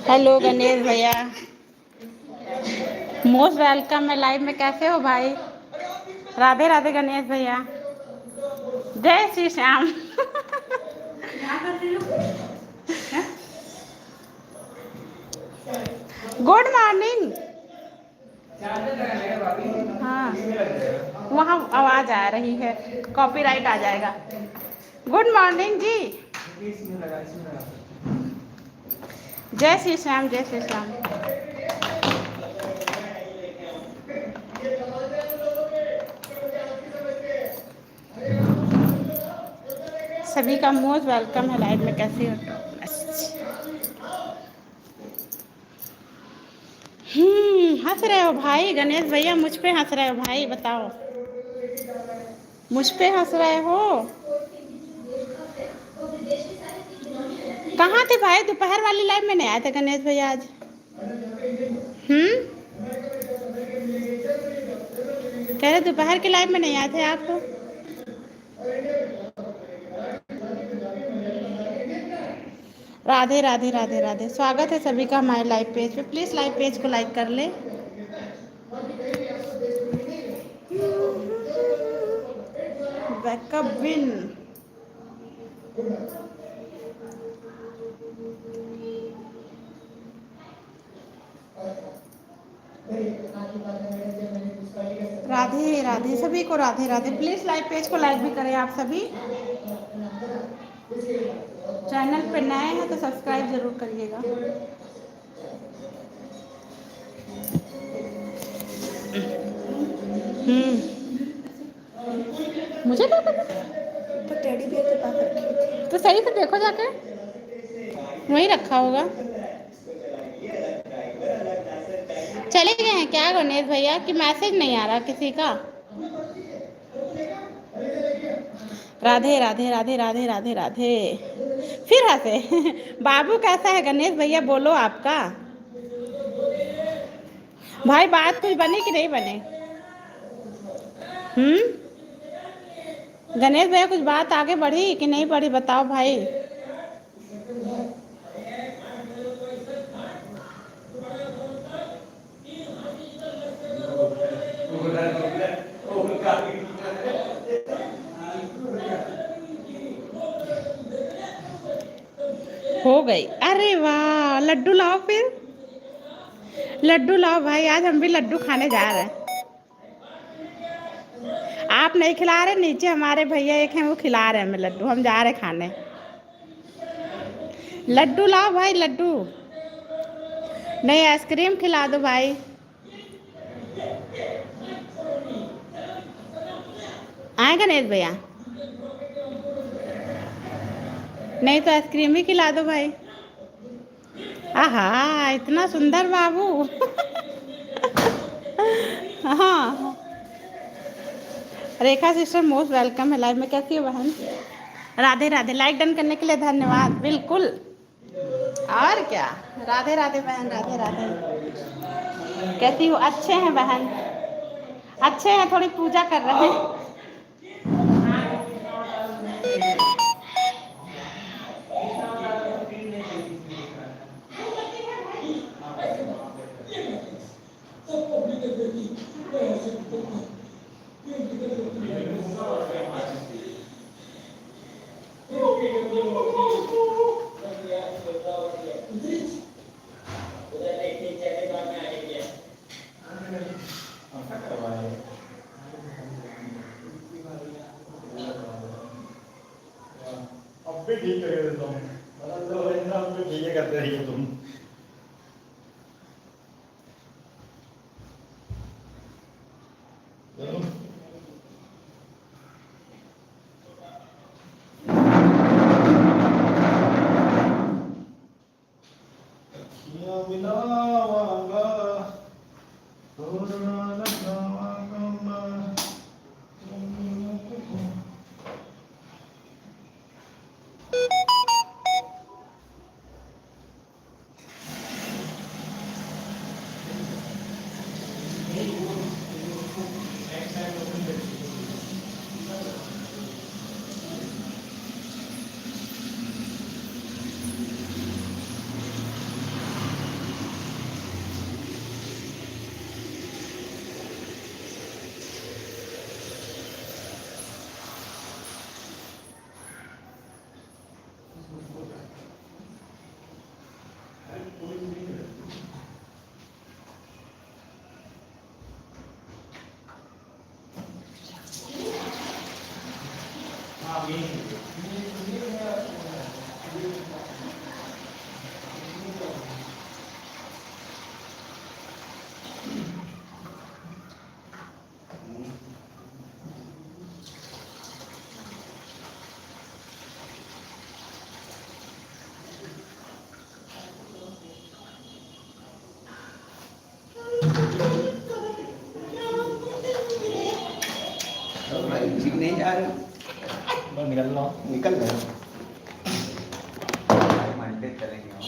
Hello Ganesh भैया, most welcome है live में। कैसे हो भाई? राधे राधे गणेश भैया, जय श्री श्याम। Good morning. हाँ, वहाँ आवाज़ आ रही है, कॉपीराइट आ जाएगा। गुड मॉर्निंग जी। जय श्री श्याम, जय श्री श्याम। सभी का मोस्ट वेलकम है लाइव में। कैसे हो? हंस रहे हो भाई गणेश भैया, मुझ पे हंस रहे हो भाई? बताओ, मुझ पे हंस रहे हो? कहाँ थे भाई? दोपहर वाली लाइव में नहीं आए थे गणेश भैया आज? कह रहे दोपहर की लाइव में नहीं आए थे आप? राधे राधे राधे राधे। स्वागत है सभी का हमारे लाइव पेज पे। प्लीज़ लाइव पेज को लाइक कर ले। बैकअप विन। राधे राधे सभी को, Radhe Radhe. Please live page को लाइक भी करें आप सभी। चैनल पे नए हैं तो सब्सक्राइब जरूर करिएगा। मुझे क्या पता? तो टेडी बियर के पास रखी थी तो सही से देखो जाके, वहीं रखा होगा। चले गए हैं क्या गणेश भैया कि मैसेज नहीं आ रहा किसी का? राधे राधे राधे राधे राधे राधे। फिर हंसे। बाबू कैसा है गणेश भैया? बोलो आपका भाई, बात कुछ बनी कि नहीं बने? गणेश भैया कुछ बात आगे बढ़ी कि नहीं बढ़ी? बताओ भाई। हो गई? अरे वाह, लड्डू लाओ फिर। लड्डू लाओ भाई, आज हम भी लड्डू खाने जा रहे हैं। आप नहीं खिला रहे? नीचे हमारे भैया एक हैं, वो खिला रहे हैं हमें लड्डू। हम जा रहे खाने। लड्डू लाओ भाई, लड्डू। नहीं, आइसक्रीम खिला दो भाई। आए गणेश भैया? नहीं तो आइसक्रीम ही खिला दो भाई। आहा, इतना सुंदर बाबू। हाँ, रेखा सिस्टर मोस्ट वेलकम है लाइव में। कैसी हो बहन? राधे राधे। लाइक डन करने के लिए धन्यवाद। बिल्कुल, और क्या। राधे राधे बहन, राधे राधे। कैसी हो? अच्छे हैं बहन, अच्छे हैं। थोड़ी पूजा कर रहे हैं। अब भी ठीक करेगा तुम, मतलब तो अब भी ठीक करते रहिए तुम। ठीक नहीं जा रहे, बस निकल लो, निकल गए। मंडे चलेंगे हम,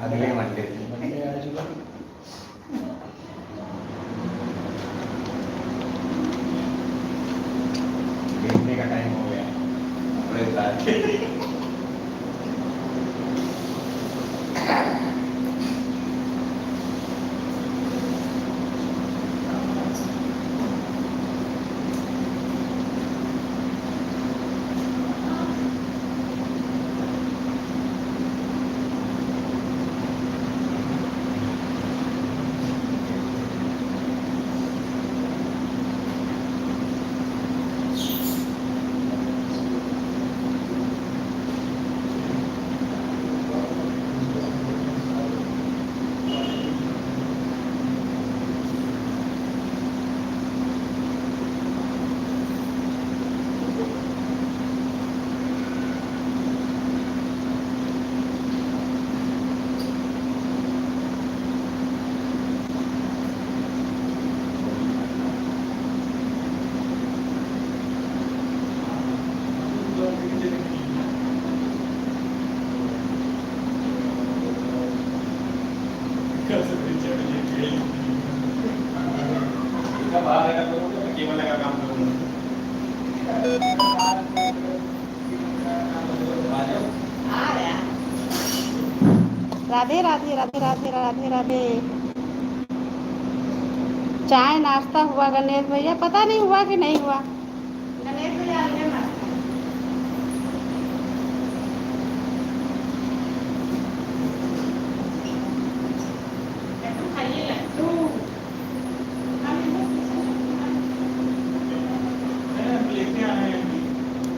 अगले मंडे देखने का टाइम हो गया अपने साथ। केवल का काम करूंगा। राधे राधे राधे राधे राधे राधे। चाय नाश्ता हुआ गणेश भैया? पता नहीं हुआ कि नहीं हुआ। गणेश भैया आइए मत। खाइए लड्डू। लेके आए हैं,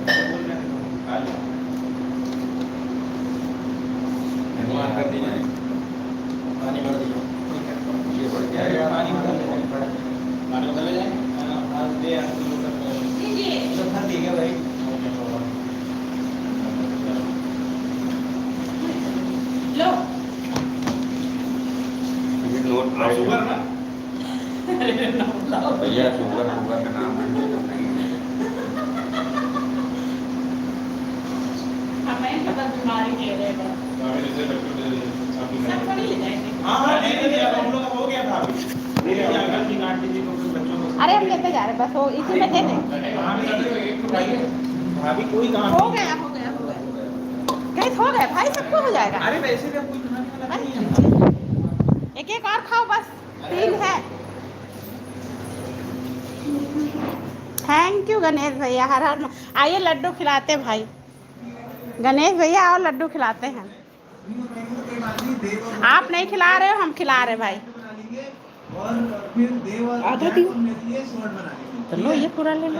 बोल रहे हैं खा लो। धन्यवाद कर दीजिए, पानी भर दीजिए। ये बढ़ गया है, पानी भर दीजिए, पानी भर ले जाए। आज दे सब भर दिए भाई। लो नोट शुगर ना भैया, शुगर शुगर का नाम हमें पता बीमारी ले रहे हैं। सब थोड़ी ले जाएंगे। हाँ दे दीजिए, हम लोग का हो गया था अभी। दे दीजिए, अंकल जी काट दीजिए तो बच्चों को। अरे हम लेते जा रहे हैं, बस वो इसी में दे दें। भाभी कोई काम हो गया हो गया हो गया, कहीं हो गया भाई, सबको हो जाएगा। अरे वैसे भी कोई बनाने वाला नहीं है। एक एक और खाओ, बस 3 है। थैंक यू गणेश भैया, हर हर। आइए लड्डू खिलाते भाई, गणेश भैया और लड्डू खिलाते हैं। आप नहीं खिला रहे हो, हम खिला रहे भाई। आधा दियो चलो, ये पूरा ले लो,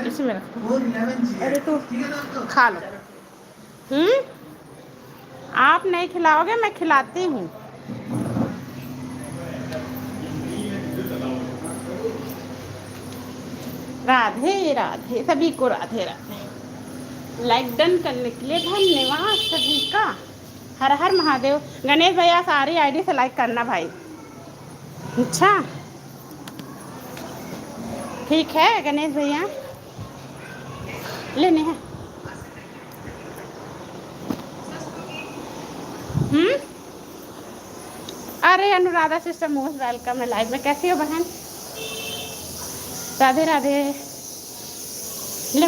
इसमें रखो। अरे तो खा लो। आप नहीं खिलाओगे, मैं खिलाती हूँ। राधे राधे, सभी को राधे राधे। लाइक डन करने के लिए धन्यवाद सभी का। हर हर महादेव। गणेश भैया सारी आईडी से लाइक करना भाई। अच्छा ठीक है गणेश भैया, लेने हैं। अरे अनुराधा सिस्टर मोस्ट वेलकम है लाइव में। कैसी हो बहन? राधे राधे। ले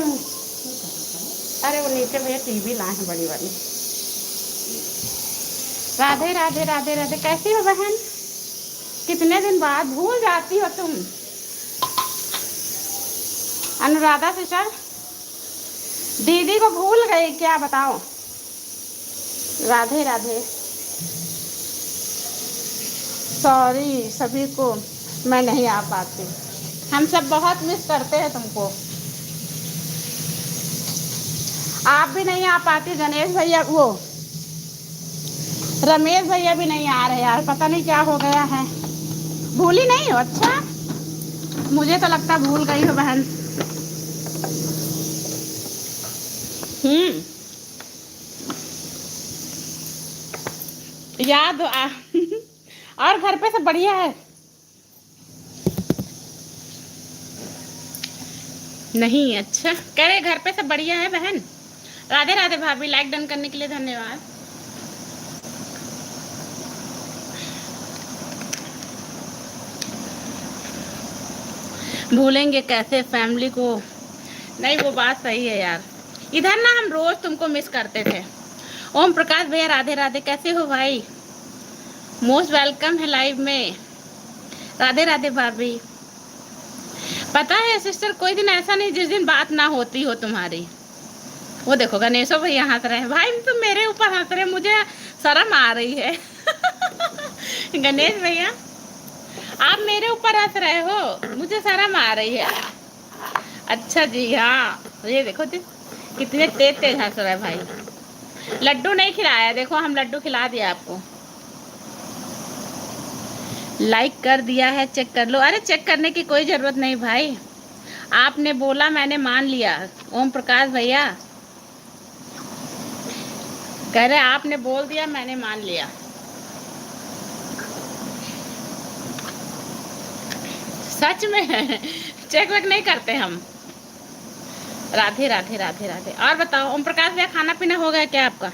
अरे वो नीचे भैया टीवी लाए हैं बड़ी वाली। राधे राधे राधे राधे। कैसी हो बहन? कितने दिन बाद भूल जाती हो तुम। अनुराधा सिस्टर दीदी को भूल गई क्या, बताओ? राधे राधे। सॉरी सभी को, मैं नहीं आ पाती। हम सब बहुत मिस करते हैं तुमको। आप भी नहीं आ पाती, गणेश भैया वो रमेश भैया भी नहीं आ रहे यार, पता नहीं क्या हो गया है। भूली नहीं हो? अच्छा, मुझे तो लगता भूल गई हो बहन। हम्म, याद आ और घर पे सब बढ़िया है? नहीं, अच्छा कह रहे घर पे सब बढ़िया है बहन। राधे राधे भाभी, लाइक डन करने के लिए धन्यवाद। भूलेंगे कैसे फैमिली को? नहीं, वो बात सही है यार। इधर ना हम रोज तुमको मिस करते थे। ओम प्रकाश भैया राधे राधे, कैसे हो भाई? मोस्ट वेलकम है लाइव में। राधे राधे भाभी। पता है सिस्टर, कोई दिन ऐसा नहीं जिस दिन बात ना होती हो तुम्हारी। वो देखो गणेशो भैया हंस रहे हैं। भाई तुम मेरे ऊपर हंस रहे, मुझे शर्म आ रही है। गणेश भैया आप मेरे ऊपर हंस रहे हो, मुझे शर्म आ रही है। अच्छा जी, हाँ ये देखो कितने तेज तेज हंस रहे हैं भाई। लड्डू नहीं खिलाया, देखो हम लड्डू खिला दिया आपको। लाइक कर दिया है, चेक कर लो। अरे चेक करने की कोई ज़रूरत नहीं भाई, आपने बोला मैंने मान लिया। ओम प्रकाश भैया कह रहे आपने बोल दिया मैंने मान लिया। सच में चेक वेक नहीं करते हम। राधे राधे राधे राधे। और बताओ ओम प्रकाश भैया, खाना पीना हो गया क्या आपका?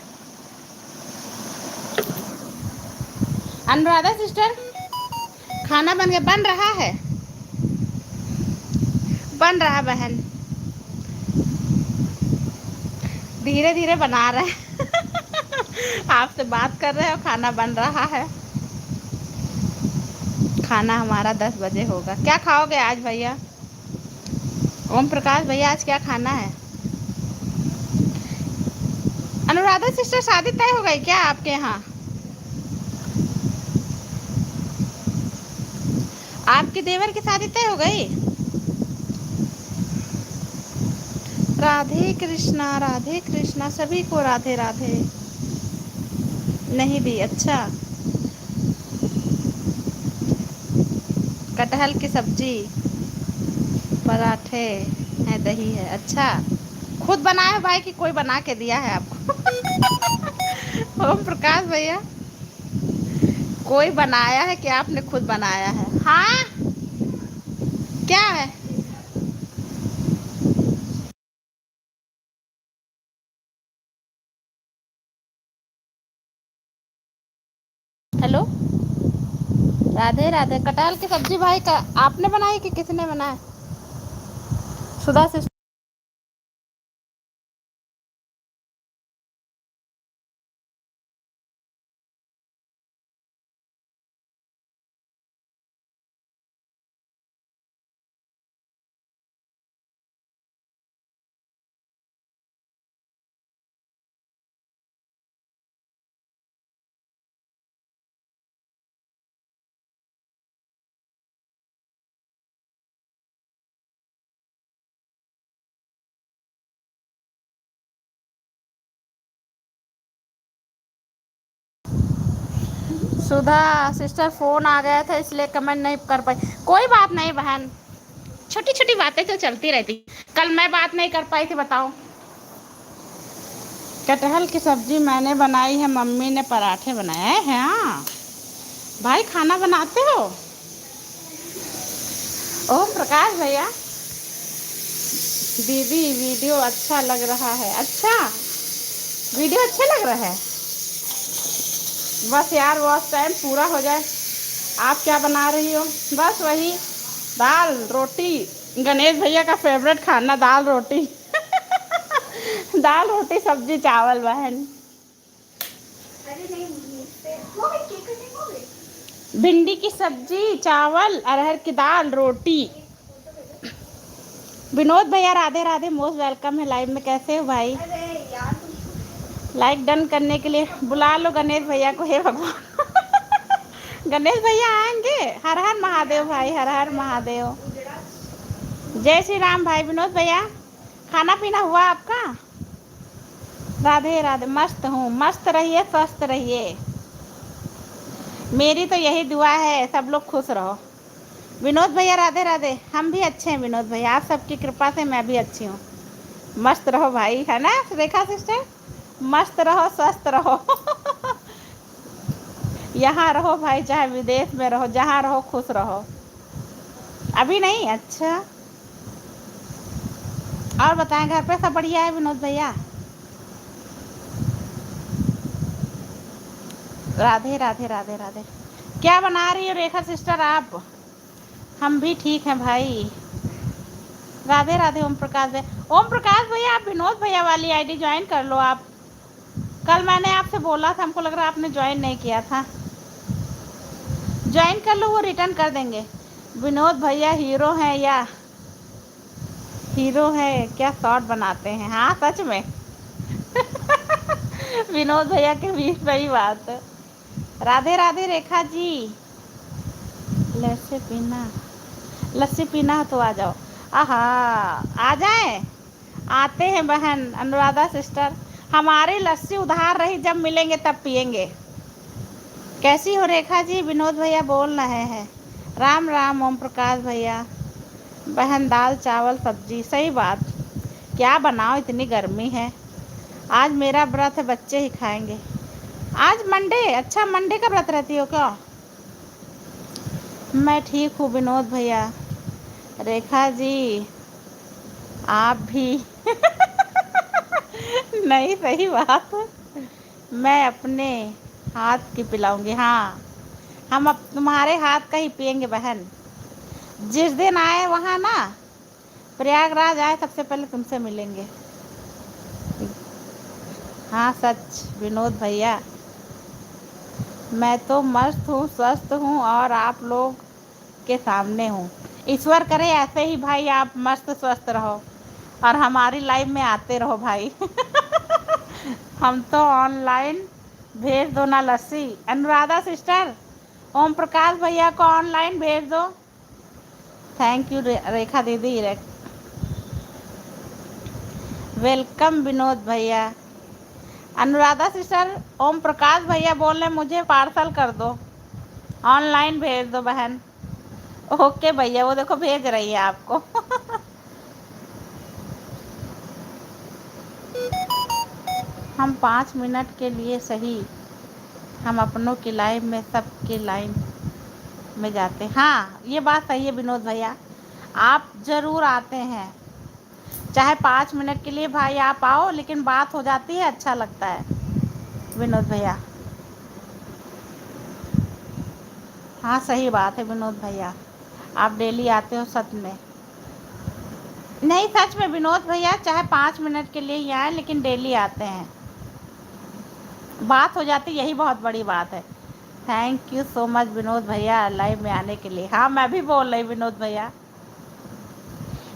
अनुराधा सिस्टर, खाना बन गया? बन रहा है, बन रहा बहन, धीरे धीरे बना रहे हैं। आपसे बात कर रहे हो, खाना बन रहा है। खाना हमारा 10 बजे होगा। क्या खाओगे आज भैया? ओम प्रकाश भैया आज क्या खाना है? अनुराधा सिस्टर, शादी तय हो गई क्या आपके यहाँ? आपके देवर की शादी तय हो गई? राधे कृष्णा, सभी को राधे राधे। नहीं दी? अच्छा, कटहल की सब्जी, पराठे है, दही है। अच्छा, खुद बनाया है भाई कि कोई बना के दिया है आपको? ओम प्रकाश भैया, कोई बनाया है कि आपने खुद बनाया है? हाँ, क्या है? हेलो, राधे राधे। कटहल की सब्जी भाई का आपने बनाई कि किसने बनाया? सुधा से। सुधा सिस्टर फोन आ गया था इसलिए कमेंट नहीं कर पाई। कोई बात नहीं बहन, छोटी छोटी बातें तो चलती रहती। कल मैं बात नहीं कर पाई थी, बताओ। कटहल की सब्जी मैंने बनाई है, मम्मी ने पराठे बनाए हैं। हाँ भाई, खाना बनाते हो? ओम प्रकाश भैया, दीदी वीडियो अच्छा लग रहा है। अच्छा, वीडियो अच्छे लग रहा है। बस यार वॉच टाइम पूरा हो जाए। आप क्या बना रही हो? बस वही दाल रोटी, गणेश भैया का फेवरेट खाना दाल रोटी। दाल रोटी सब्जी चावल बहन। भिंडी की सब्जी, चावल, अरहर की दाल, रोटी। विनोद भैया राधे राधे, मोस्ट वेलकम है लाइव में। कैसे हो भाई? लाइक डन करने के लिए बुला लो गणेश भैया को। हे भगवान, गणेश भैया आएंगे। हर हर महादेव भाई, हर हर महादेव। जय श्री राम भाई। विनोद भैया, खाना पीना हुआ आपका? राधे राधे, मस्त हूँ, मस्त रहिए, स्वस्थ रहिए, मेरी तो यही दुआ है, सब लोग खुश रहो। विनोद भैया राधे राधे, हम भी अच्छे हैं विनोद भैया, आप सबकी कृपा से मैं भी अच्छी हूँ। मस्त रहो भाई, है ना रेखा सिस्टर, मस्त रहो, स्वस्थ रहो। यहाँ रहो भाई, चाहे विदेश में रहो, जहाँ रहो खुश रहो। अभी नहीं, अच्छा। और बताएं, घर पे सब बढ़िया है विनोद भैया? राधे राधे राधे राधे। क्या बना रही हो रेखा सिस्टर आप? हम भी ठीक हैं भाई। राधे राधे ओम प्रकाश भैया। ओम प्रकाश भैया, आप विनोद भैया वाली आईडी ज्वाइन कर लो आप। कल मैंने आपसे बोला था, हमको लग रहा है आपने ज्वाइन नहीं किया था। ज्वाइन कर लो, वो रिटर्न कर देंगे। विनोद भैया हीरो हैं या हीरो है क्या, शॉर्ट बनाते हैं? हाँ सच में। विनोद भैया के बीच वही बात। राधे राधे रेखा जी। लस्सी पीना है तो आ जाओ। आहा, आ जाए, आते हैं बहन अनुराधा सिस्टर। हमारी लस्सी उधार रही, जब मिलेंगे तब पियेंगे। कैसी हो रेखा जी? विनोद भैया बोल रहे हैं। राम राम ओम प्रकाश भैया। बहन दाल चावल सब्जी, सही बात। क्या बनाओ, इतनी गर्मी है। आज मेरा व्रत है, बच्चे ही खाएंगे। आज मंडे, अच्छा मंडे का व्रत रहती हो क्या? मैं ठीक हूँ विनोद भैया। रेखा जी आप भी। नहीं, सही बात। मैं अपने हाथ की पिलाऊंगी, हाँ। हम अब तुम्हारे हाथ का ही पियेंगे बहन। जिस दिन आए वहाँ ना, प्रयागराज आए, सबसे पहले तुमसे मिलेंगे। हाँ सच विनोद भैया, मैं तो मस्त हूँ, स्वस्थ हूँ और आप लोग के सामने हूँ। ईश्वर करे ऐसे ही भाई आप मस्त स्वस्थ रहो और हमारी लाइफ में आते रहो भाई। हम तो ऑनलाइन भेज दो ना लस्सी। अनुराधा सिस्टर, ओम प्रकाश भैया को ऑनलाइन भेज दो। थैंक यू रेखा दीदी। वेलकम विनोद भैया। अनुराधा सिस्टर, ओम प्रकाश भैया बोल रहे मुझे पार्सल कर दो, ऑनलाइन भेज दो बहन। ओके भैया, वो देखो भेज रही है आपको। हम 5 मिनट के लिए सही, हम अपनों की लाइफ में सबके लाइन में जाते हैं। हाँ ये बात सही है विनोद भैया, आप ज़रूर आते हैं। चाहे 5 मिनट के लिए भाई आप आओ, लेकिन बात हो जाती है, अच्छा लगता है विनोद भैया। हाँ सही बात है विनोद भैया, आप डेली आते हो सच में। नहीं सच में विनोद भैया, चाहे 5 मिनट के लिए ही आए, लेकिन डेली आते हैं, बात हो जाती, यही बहुत बड़ी बात है। Thank you so much Vinod भैया लाइव में आने के लिए। हाँ मैं भी बोल रही विनोद भैया,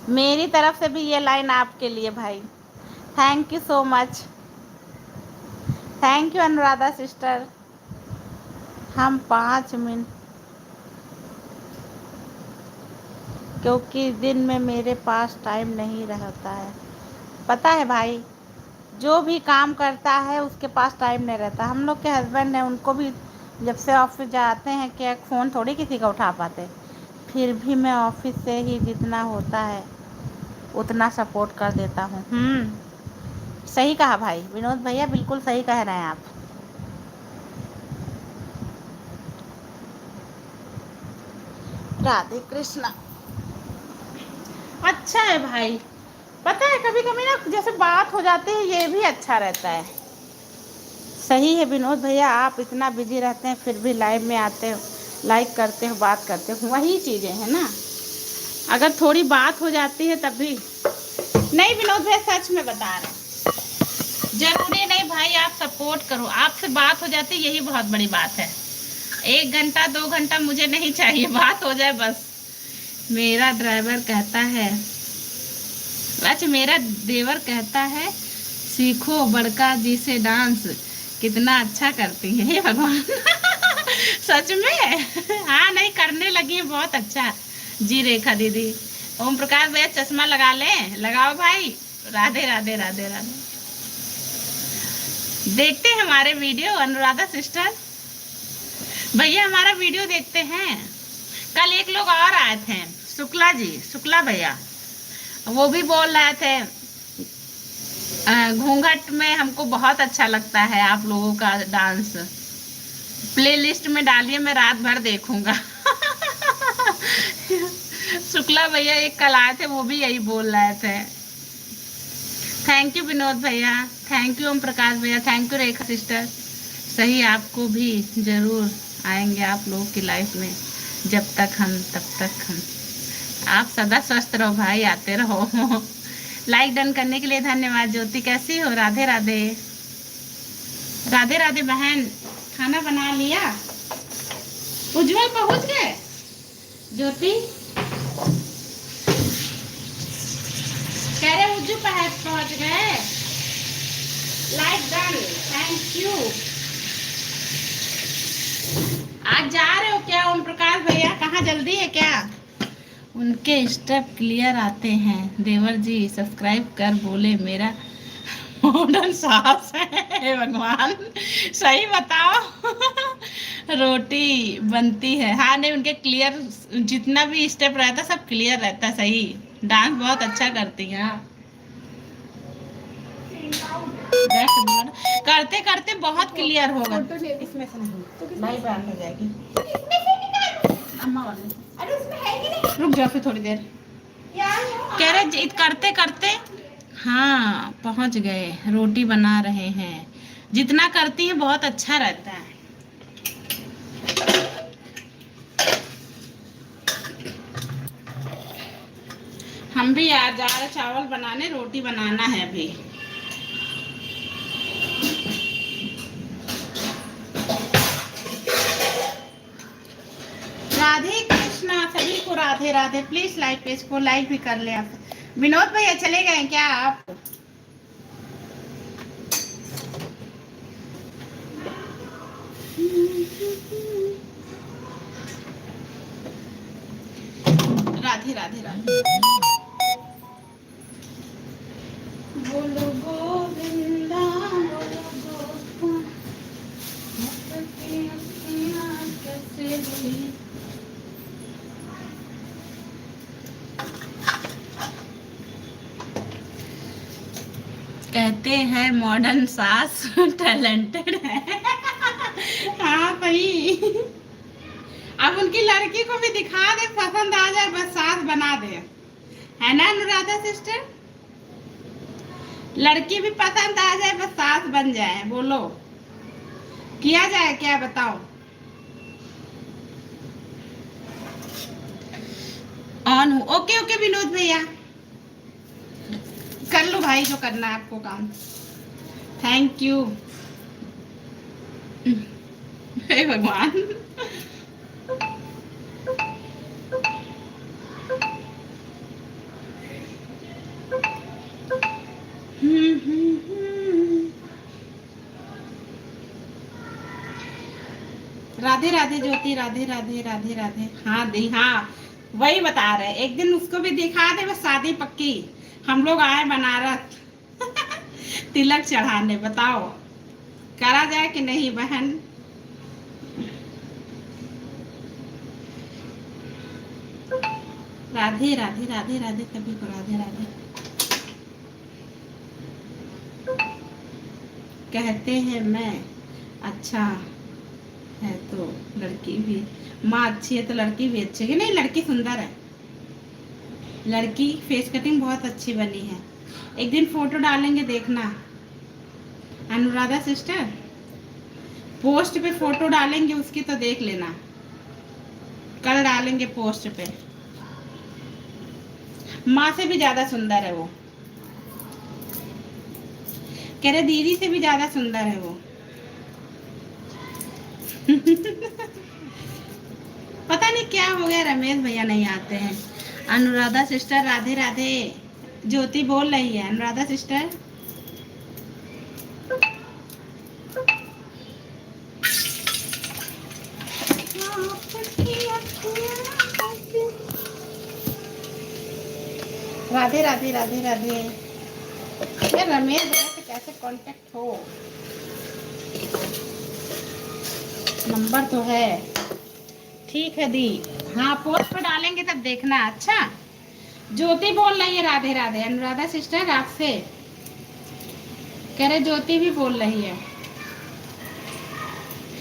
मेरी तरफ से भी ये लाइन आपके लिए भाई। Thank you so much. Thank you Anuradha sister. हम 5 मिनट, क्योंकि दिन में मेरे पास टाइम नहीं रहता है। पता है भाई, जो भी काम करता है उसके पास टाइम नहीं रहता। हम लोग के हस्बैंड हैं, उनको भी जब से ऑफिस जाते हैं कि एक फ़ोन थोड़ी किसी का उठा पाते, फिर भी मैं ऑफिस से ही जितना होता है उतना सपोर्ट कर देता हूँ। सही कहा भाई विनोद भैया, बिल्कुल सही कह रहे हैं आप। राधे कृष्णा। अच्छा है भाई, पता है कभी कभी ना जैसे बात हो जाती है, ये भी अच्छा रहता है। सही है विनोद भैया, आप इतना बिजी रहते हैं फिर भी लाइव में आते हो, लाइक करते हो, बात करते हो, वही चीज़ें हैं ना। अगर थोड़ी बात हो जाती है तब भी नहीं। विनोद भैया सच में बता रहे हैं, जरूरी नहीं भाई आप सपोर्ट करो, आपसे बात हो जाती है, यही बहुत बड़ी बात है। 1 घंटा 2 घंटा मुझे नहीं चाहिए, बात हो जाए बस। मेरा ड्राइवर कहता है, अच्छा मेरा देवर कहता है सीखो बड़का जी से डांस, कितना अच्छा करती है, हे भगवान। सच में। हाँ नहीं, करने लगी है, बहुत अच्छा जी रेखा दीदी। ओम प्रकाश भैया चश्मा लगा लें, लगाओ भाई। राधे राधे राधे राधे। देखते हैं हमारे वीडियो अनुराधा सिस्टर? भैया हमारा वीडियो देखते हैं। कल एक लोग और आए थे, शुक्ला जी, शुक्ला भैया, वो भी बोल रहे थे घूंघट में हमको बहुत अच्छा लगता है आप लोगों का डांस, प्लेलिस्ट में डालिए, मैं रात भर देखूंगा। शुक्ला भैया एक कल आए थे, वो भी यही बोल रहे थे। थैंक यू विनोद भैया, थैंक यू ओम प्रकाश भैया, थैंक यू रेखा सिस्टर। सही, आपको भी जरूर आएंगे आप लोगों की लाइफ में, जब तक हम तब तक हम। आप सदा स्वस्थ रहो भाई, आते रहो। लाइक डन करने के लिए धन्यवाद। ज्योति कैसी हो? राधे राधे। राधे राधे बहन, खाना बना लिया? उज्जवल पहुंच गए? ज्योति कह रहे उज्जू पहुंच गए। Like done, thank you. आज जा रहे हो क्या ओम प्रकाश भैया? कहाँ जल्दी है क्या? उनके स्टेप क्लियर आते हैं। देवर जी सब्सक्राइब कर बोले मेरा मॉडर्न सास है। हे भगवान, सही बताओ। रोटी बनती है। हाँ नहीं, उनके क्लियर जितना भी स्टेप रहता सब क्लियर रहता। सही, डांस बहुत अच्छा करती हैं। करते करते बहुत क्लियर होगा। इसमें से नहीं, भाई बात हो जाएगी। अम्मा वाले, अरे उसमें है कि नहीं? रुक जाओ फिर थोड़ी देर। कह रहे करते करते हाँ पहुंच गए। रोटी बना रहे हैं। जितना करती है बहुत अच्छा रहता है। हम भी आज जा रहे चावल बनाने, रोटी बनाना है अभी। राधे कृष्णा, सभी को Radhe Radhe. Please like page को लाइक भी कर ले आप। विनोद भैया चले गए क्या आप? राधे राधे राधे। बोलो गोविंदा, बोलो गोविंदा, कैसे हुई? कहते हैं मॉडर्न सास टैलेंटेड है। हाँ भाई, अब उनकी लड़की को भी दिखा दे, पसंद आ जाए बस सास बना दे, है ना अनुराधा सिस्टर? लड़की भी पसंद आ जाए बस सास बन जाए। बोलो किया जाए क्या, बताओ? ऑन हूँ। ओके ओके विनोद भैया, कर लो भाई जो करना है आपको काम। Thank you. हे भगवान। राधे राधे ज्योति, राधे राधे राधे राधे। हाँ दी, हाँ वही बता रहे, एक दिन उसको भी दिखा दे बस, शादी पक्की। हम लोग आए बनारस तिलक चढ़ाने, बताओ करा जाए कि नहीं बहन? राधे राधे राधे राधे, सभी को राधे राधे। कहते हैं मैं अच्छा है तो लड़की भी, माँ अच्छी है तो लड़की भी अच्छी है। नहीं, लड़की सुंदर है, लड़की फेस कटिंग बहुत अच्छी बनी है। एक दिन फोटो डालेंगे देखना अनुराधा सिस्टर, पोस्ट पे फोटो डालेंगे उसकी तो देख लेना। कल डालेंगे पोस्ट पे। माँ से भी ज्यादा सुंदर है वो, कह रहे दीदी से भी ज्यादा सुंदर है वो। पता नहीं क्या हो गया, रमेश भैया नहीं आते हैं। अनुराधा सिस्टर राधे राधे। ज्योति बोल रही है अनुराधा सिस्टर। राधे राधे राधे राधे। यार रमेश भैया से कैसे कांटेक्ट हो? नंबर तो है, ठीक है दी। हाँ पोस्ट पे डालेंगे तब देखना। अच्छा ज्योति बोल रही है राधे राधे। अनुराधा सिस्टर आपसे कह रहे, ज्योति भी बोल रही है।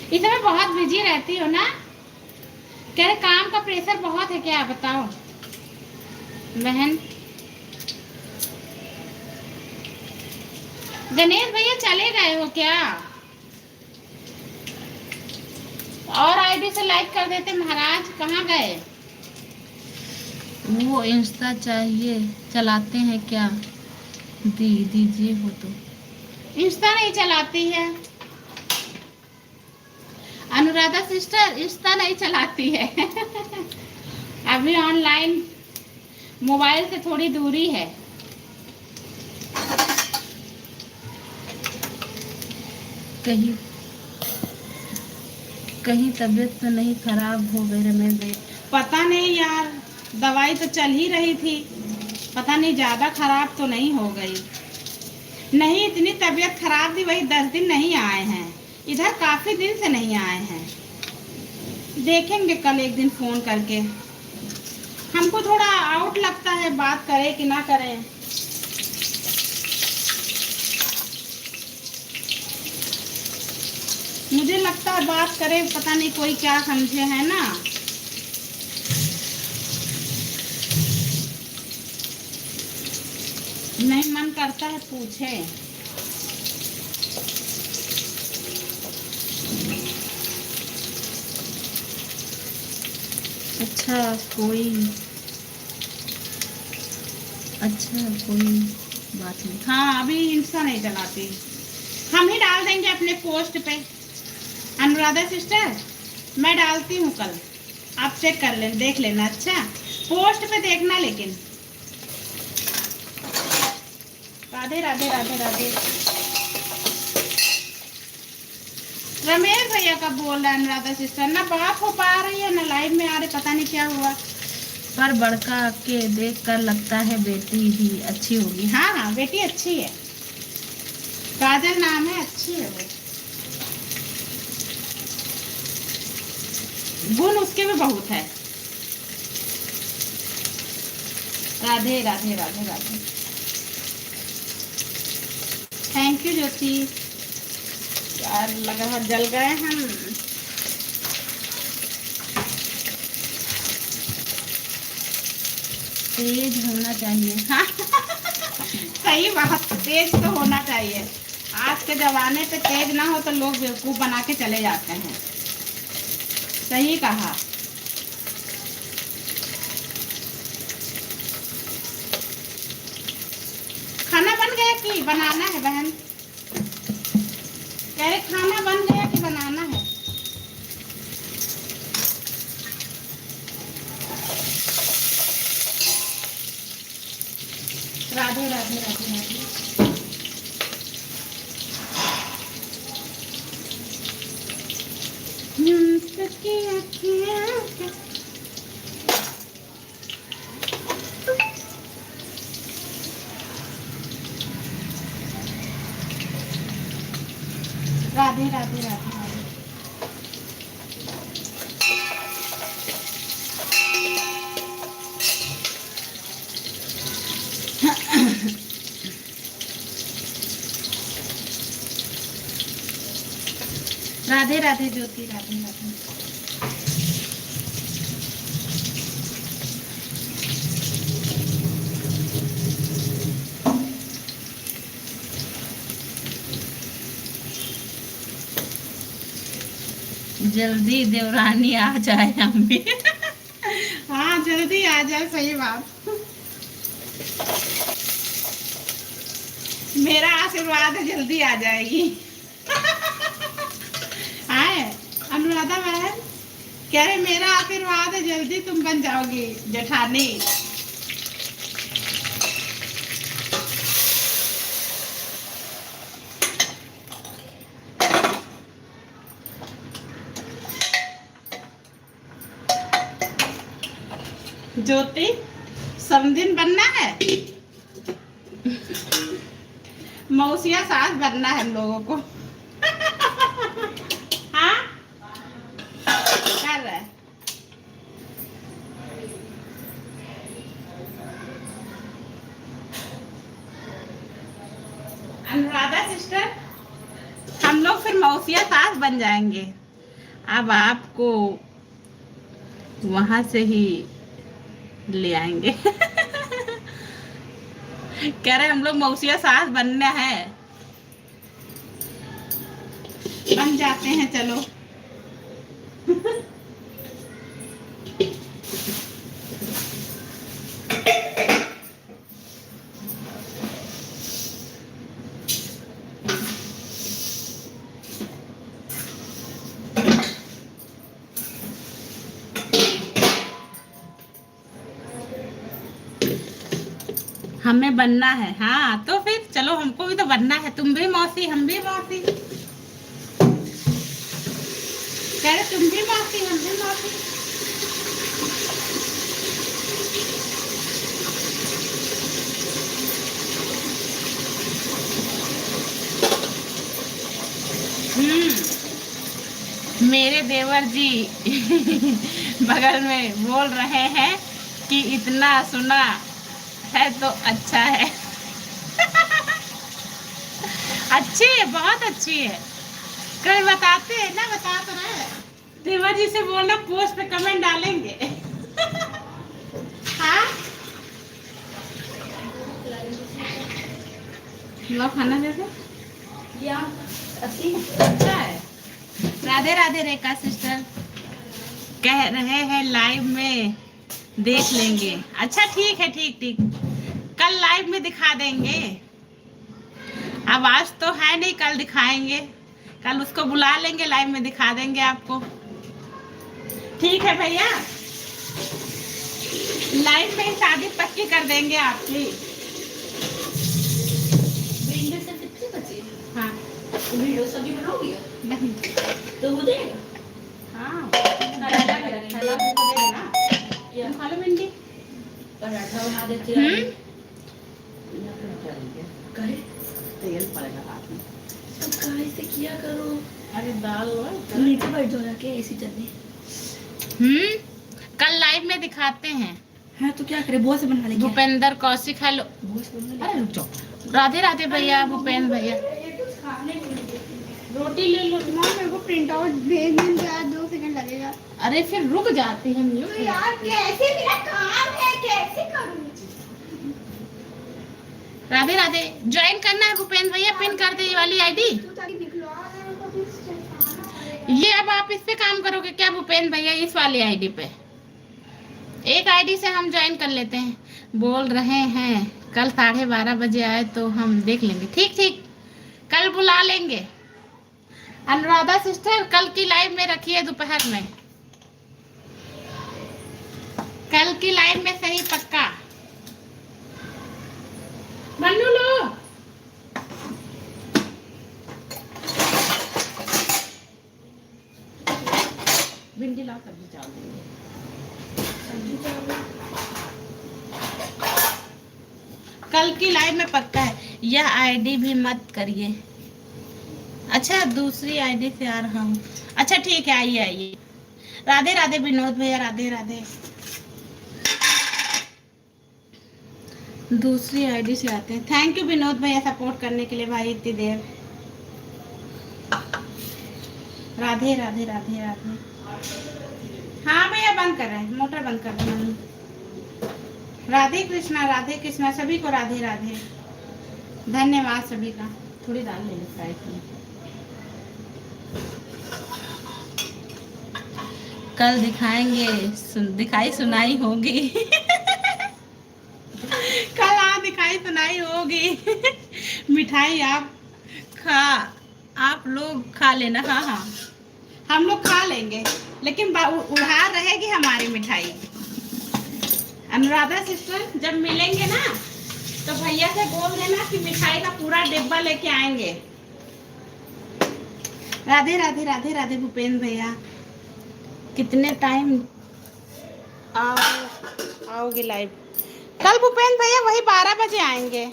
इसमें बहुत बिजी रहती हो ना? कह रहे काम का प्रेशर बहुत है क्या, बताओ बहन। गणेश भैया चले गए हो क्या? और आईडी से लाइक कर देते महाराज, कहाँ गए? वो इंस्टा चाहिए चलाते हैं क्या? दीजिए हो तो। इंस्टा नहीं चलाती है अनुराधा सिस्टर, इंस्टा नहीं चलाती है। अभी ऑनलाइन मोबाइल से थोड़ी दूरी है। कहीं कहीं तबीयत तो नहीं खराब हो गई रमेश भाई? पता नहीं यार, दवाई तो चल ही रही थी, पता नहीं ज्यादा खराब तो नहीं हो गई। नहीं इतनी तबीयत खराब थी, वही 10 दिन नहीं आए हैं इधर, काफी दिन से नहीं आए हैं। देखेंगे कल एक दिन फोन करके। हमको थोड़ा आउट लगता है, बात करें कि ना करें। मुझे लगता है बात करें, पता नहीं कोई क्या समझे, है ना? नहीं मन करता है पूछे। अच्छा कोई बात नहीं। हाँ अभी इंस्टा नहीं चलाती, हम ही डाल देंगे अपने पोस्ट पे। अनुराधा सिस्टर मैं डालती हूँ कल, आप चेक कर लें, देख लेना। अच्छा पोस्ट पे देखना लेकिन। राधे राधे राधे राधे। रमेश भैया का बोल रहा है अनुराधा सिस्टर, ना बात हो पा रही है ना लाइव में आ रही, पता नहीं क्या हुआ। पर बड़का के देख कर लगता है बेटी भी अच्छी होगी। हाँ हाँ बेटी अच्छी है, काजल नाम है, अच्छी है वो। गुण उसके भी बहुत है। राधे राधे राधे राधे। थैंक यू ज्योति। यार लगा है जल गए हम। तेज होना चाहिए। हाँ सही बात, तेज तो होना चाहिए। आज के जमाने पे तेज ना हो तो लोग बेवकूफ बना के चले जाते हैं। सही कहा। खाना बन गया कि बनाना है बहन? कह रहे खाना बन गया कि बनाना है? राधे राधे राधे राधे। राधे राधे राधे राधे। राधे राधे ज्योति, राधे राधे। जल्दी देवरानी आ जाए हम भी। हाँ जल्दी आ जाए, सही बात। मेरा आशीर्वाद है जल्दी आ जाएगी। आए अनुराधा बहन कह रहे मेरा आशीर्वाद है जल्दी तुम बन जाओगी जेठानी। ज्योति समदिन बनना है, मौसिया सास बनना है हम लोगों को। अनुराधा सिस्टर, हम लोग फिर मौसिया सास बन जाएंगे। अब आपको वहां से ही ले आएंगे। कह रहे हम लोग मौसिया सास बनना है। बन जाते हैं चलो। हमें बनना है, हाँ तो फिर चलो, हमको भी तो बनना है। तुम भी मौसी, हम भी मौसी। कह रहे तुम भी मौसी, हम भी मौसी। मेरे देवर जी बगल में बोल रहे हैं कि इतना सुना है तो अच्छा है। अच्छी है, बहुत अच्छी है। कल बताते हैं ना, बता तो रहे। देवर जी से बोलना पोस्ट पे कमेंट डालेंगे। हाँ, लो खाना दे दो। अच्छा है। राधे राधे रेखा सिस्टर, कह रहे हैं लाइव में देख लेंगे। अच्छा ठीक है, ठीक ठीक, कल लाइव में दिखा देंगे। अब आज तो है नहीं, कल दिखाएंगे। कल उसको बुला लेंगे, लाइव में दिखा देंगे आपको। ठीक है भैया, लाइव में शादी पक्की कर देंगे आपकी। हाँ, वीडियो सब्जी बनाओगी? नहीं तो वो देगा। हाँ, या खा लो भिंडी। पराठा बना देती हम्म। है। करे तेल पड़ेगा हाथ में। तो काहे से किया करो। अरे दाल नीचे बैठ जाओ जाके ऐसी चलनी। कल लाइव में दिखाते हैं। हाँ तो क्या करे, बहुत से बना लेंगे। भूपेंद्र कौशिक, हेलो। बहुत से बना अरे रुक जाओ। राधे राधे भैया, भूपेंद्र भैया। रोटी ले लो। मेरे को प्रिंट आउट भेजने में ज़्यादा 2 सेकंड लगेगा। अरे फिर रुक जाते हैं म्यूट। तो यार कैसे, मेरा काम है, कैसे करूँ? राधे राधे, ज्वाइन करना है भूपेंद्र भैया, पिन कर दे ये वाली आईडी। तू ताकि निकलवा दे, मेरे को भी चलना पड़ेगा। ये अब आप इस पे काम करोगे क्या भूपेंद्र भैया, इस वाली आईडी पे? एक आईडी से हम ज्वाइन कर लेते हैं। बोल रहे हैं कल 12:30 बजे आए तो हम देख लेंगे। ठीक ठीक, कल बुला लेंगे। अनुराधा सिस्टर, कल की लाइव में रखिए दोपहर में। कल की लाइव में सही पक्का। मन्नू लो। भिंडी लाओ, सब्जी चावल देंगे। कल की लाइव में पक्का है। यह आईडी भी मत करिए। अच्छा, दूसरी आईडी से आ रहा हूँ। अच्छा ठीक है, आइए आइए। राधे राधे विनोद भैया, राधे राधे। दूसरी आईडी से आते हैं। थैंक यू विनोद भैया सपोर्ट करने के लिए भाई, इतनी देर। राधे राधे राधे राधे। हाँ भैया, बंद कर रहे हैं, मोटर बंद कर रहे हैं। राधे कृष्णा सभी को राधे राधे। धन्यवाद सभी का। थोड़ी दाल ले लो फ्राई की। कल दिखाएंगे, दिखाई सुनाई होगी। कल हाँ दिखाई सुनाई होगी। मिठाई आप लोग खा लेना। हाँ हाँ, हम लोग खा लेंगे, लेकिन उधार रहेगी हमारी मिठाई। अनुराधा सिस्टर, जब मिलेंगे ना तो भैया से बोल देना कि मिठाई का पूरा डिब्बा लेके आएंगे। राधे राधे राधे राधे भूपेंद्र भैया। कितने टाइम आओगे लाइव? कल भूपेंद्र भैया वही 12 बजे आएंगे।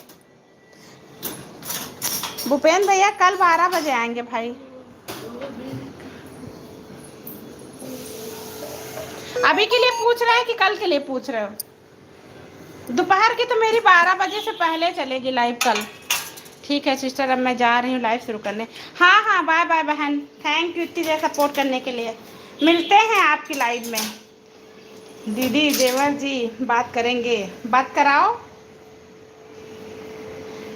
भूपेंद्र भैया कल 12 बजे आएंगे भाई। अभी के लिए पूछ रहे हैं कि कल के लिए पूछ रहे हो? दोपहर की तो मेरी 12 बजे से पहले चलेगी लाइव कल। ठीक है सिस्टर, अब मैं जा रही हूँ लाइव शुरू करने। हाँ हाँ, बाय बाय बहन, थैंक यू इतनी देर सपोर्ट करने के लिए। मिलते हैं आपकी लाइव में। दीदी देवर जी बात करेंगे, बात कराओ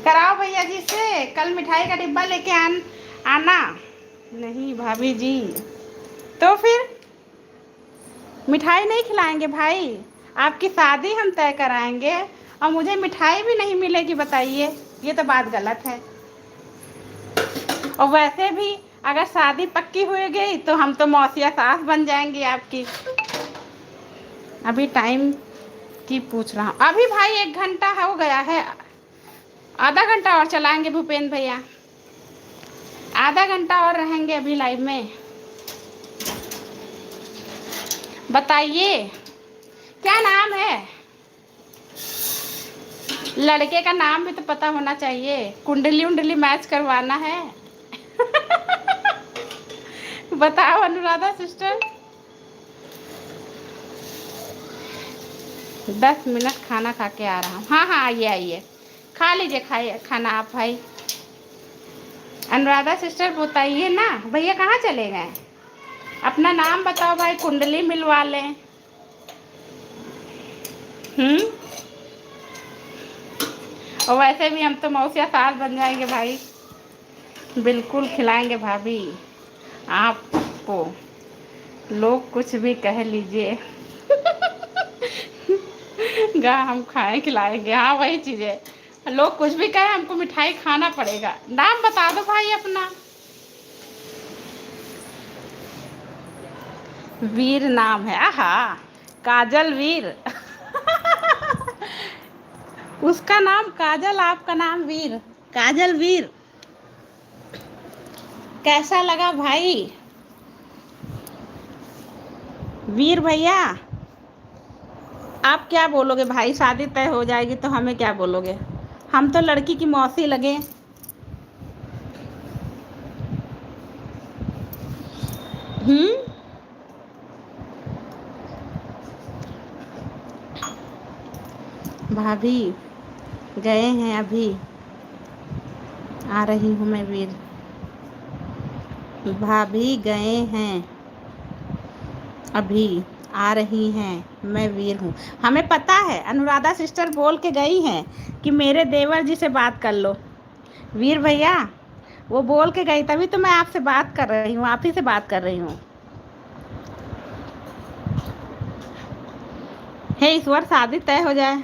कराओ भैया जी से, कल मिठाई का डिब्बा लेके आना। नहीं भाभी जी, तो फिर मिठाई नहीं खिलाएंगे भाई? आपकी शादी हम तय कराएंगे और मुझे मिठाई भी नहीं मिलेगी, बताइए? ये तो बात गलत है। और वैसे भी अगर शादी पक्की हो गई तो हम तो मौसिया सास बन जाएंगे आपकी। अभी टाइम की पूछ रहा हूँ, अभी भाई 1 घंटा हो गया है, आधा घंटा और चलाएंगे भूपेंद्र भैया, आधा घंटा और रहेंगे अभी लाइव में। बताइए क्या नाम है? लड़के का नाम भी तो पता होना चाहिए, कुंडली उंडली मैच करवाना है। बताओ अनुराधा सिस्टर। 10 मिनट खाना खा के आ रहा हूँ। हाँ हाँ, आइए आइए, खा लीजिए, खाइए खाना आप भाई। अनुराधा सिस्टर बताइए ना, भैया कहाँ चले गए? अपना नाम बताओ भाई, कुंडली मिलवा लें। और वैसे भी हम तो मौसिया सास बन जाएंगे भाई, बिल्कुल खिलाएंगे भाभी आपको, लोग कुछ भी कह लीजिए। गा हम खाएं खिलाएंगे, हाँ वही चीज़ें, लोग कुछ भी कहें हमको मिठाई खाना पड़ेगा। नाम बता दो भाई अपना। वीर नाम है, आहा, काजल वीर। उसका नाम काजल, आपका नाम वीर, काजल वीर। कैसा लगा भाई वीर भैया? आप क्या बोलोगे भाई? शादी तय हो जाएगी तो हमें क्या बोलोगे? हम तो लड़की की मौसी लगे। भाभी गए हैं, अभी आ रही हूँ मैं वीर। भाभी गए हैं, अभी आ रही हैं, मैं वीर हूँ। हमें पता है, अनुराधा सिस्टर बोल के गई हैं कि मेरे देवर जी से बात कर लो। वीर भैया वो बोल के गई, तभी तो मैं आपसे बात कर रही हूँ, आप ही से बात कर रही हूँ। हे ईश्वर, शादी तय हो जाए,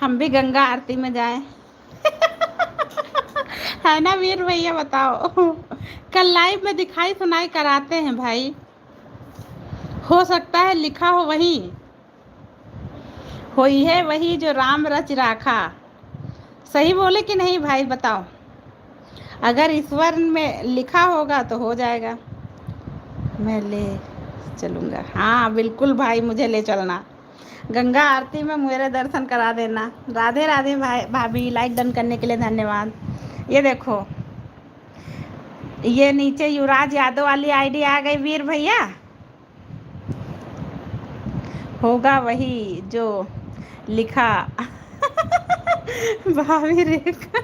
हम भी गंगा आरती में जाएं। है ना वीर भैया? बताओ। कल लाइव में दिखाई सुनाई कराते हैं भाई, हो सकता है लिखा हो वही, होई है वही जो राम रच राखा। सही बोले कि नहीं भाई? बताओ। अगर ईश्वर में लिखा होगा तो हो जाएगा। मैं ले चलूँगा, हाँ बिल्कुल भाई, मुझे ले चलना। गंगा आरती में मेरे दर्शन करा देना। राधे राधे भाई भाभी, लाइक डन करने के लिए धन्यवाद। ये देखो, ये नीचे युवराज यादव वाली आईडी आ गई वीर भैया, होगा वही जो लिखा। भाभी रेखा।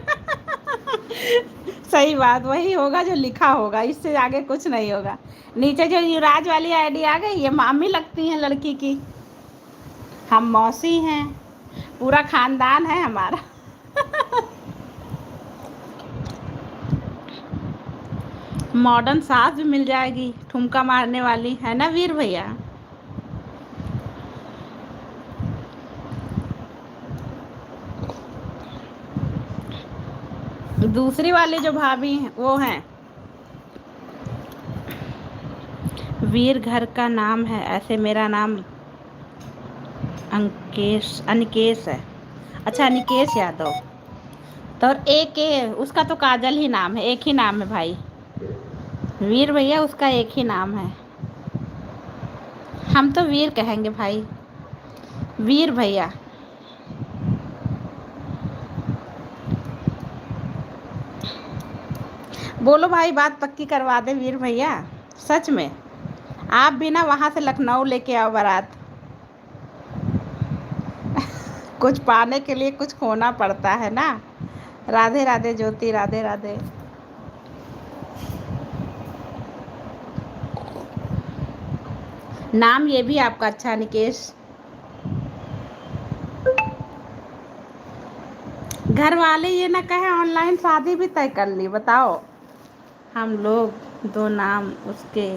सही बात, वही होगा जो लिखा होगा, इससे आगे कुछ नहीं होगा। नीचे जो युवराज वाली आईडी आ गई, ये मामी लगती हैं लड़की की, हम मौसी हैं, पूरा खानदान है हमारा। मॉडर्न सास भी मिल जाएगी ठुमका मारने वाली, है ना वीर भैया? दूसरी वाली जो भाभी हैं वो हैं वीर, घर का नाम है ऐसे, मेरा नाम अनिकेश है। अच्छा, अनिकेश यादव, तो और एक उसका तो काजल ही नाम है, एक ही नाम है भाई वीर भैया, उसका एक ही नाम है। हम तो वीर कहेंगे भाई, वीर भैया। बोलो भाई, बात पक्की करवा दे वीर भैया, सच में। आप भी ना वहाँ से लखनऊ लेके आओ बारात। कुछ पाने के लिए कुछ खोना पड़ता है ना, राधे राधे ज्योति, राधे राधे। नाम ये भी आपका अच्छा है, निकेश। घर वाले ये ना कहे ऑनलाइन शादी भी तय कर ली, बताओ। हम लोग 2 नाम उसके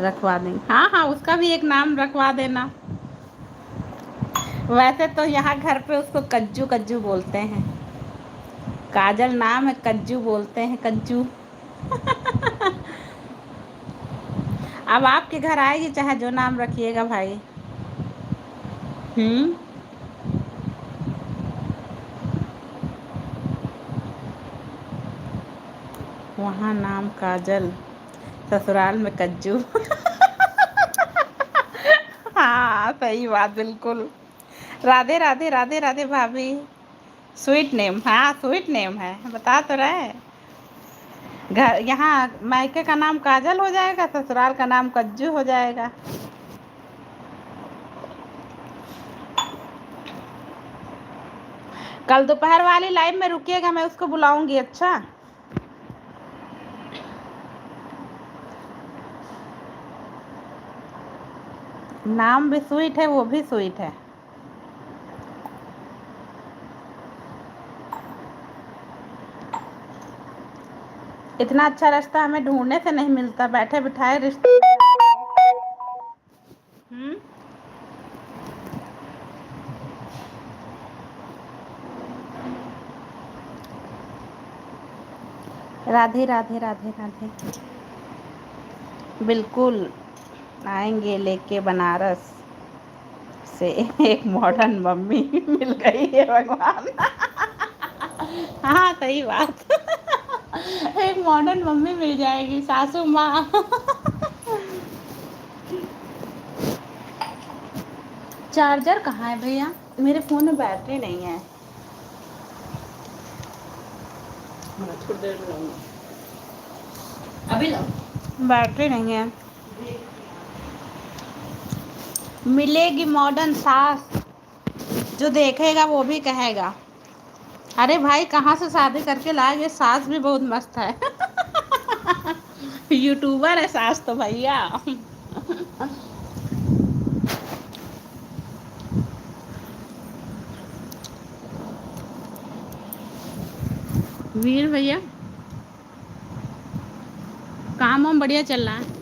रखवा देंगे। हाँ हाँ, उसका भी एक नाम रखवा देना। वैसे तो यहाँ घर पे उसको कज्जू कज्जू बोलते हैं। काजल नाम है, कज्जू बोलते हैं, कज्जू। अब आपके घर आएगी चाहे जो नाम रखिएगा भाई। हम्म। वहाँ नाम काजल, ससुराल में कज्जू। हाँ सही बात, बिल्कुल। राधे राधे, राधे राधे भाभी। स्वीट नेम, हाँ स्वीट नेम है, बता तो रहे। घर यहाँ मायके का नाम काजल हो जाएगा, ससुराल का नाम कज्जू हो जाएगा। कल दोपहर वाली लाइव में रुकिएगा, मैं उसको बुलाऊंगी। अच्छा, नाम भी स्वीट है, वो भी स्वीट है। इतना अच्छा रिश्ता हमें ढूंढने से नहीं मिलता, बैठे बिठाए रिश्ते। हम्म। राधे राधे, राधे राधे। बिल्कुल आएंगे लेके बनारस से। एक मॉडर्न मम्मी मिल गई है भगवान। हाँ सही बात। एक मॉडर्न मम्मी मिल जाएगी, सासू माँ। चार्जर कहाँ है भैया? मेरे फ़ोन में बैटरी नहीं है। थोड़ी देर में लाऊंगा। अभी लाओ। बैटरी नहीं है। मिलेगी मॉडर्न सास, जो देखेगा वो भी कहेगा अरे भाई कहाँ से शादी करके लाए, ये सास भी बहुत मस्त है। यूट्यूबर है सास तो भैया। वीर भैया काम वाम बढ़िया चल रहा है।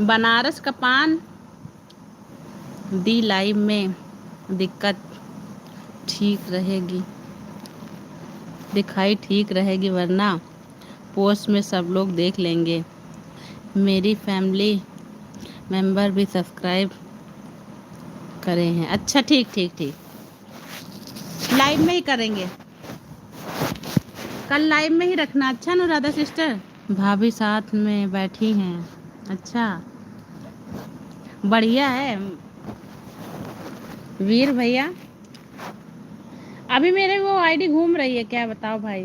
बनारस का पान दी लाइव में दिक्कत ठीक रहेगी, दिखाई ठीक रहेगी, वरना पोस्ट में सब लोग देख लेंगे। मेरी फैमिली मेंबर भी सब्सक्राइब करे हैं। अच्छा ठीक ठीक ठीक, लाइव में ही करेंगे, कल लाइव में ही रखना। अच्छा अनुराधा सिस्टर, भाभी साथ में बैठी हैं। अच्छा बढ़िया है। वीर भैया अभी मेरे वो आईडी घूम रही है क्या, बताओ भाई।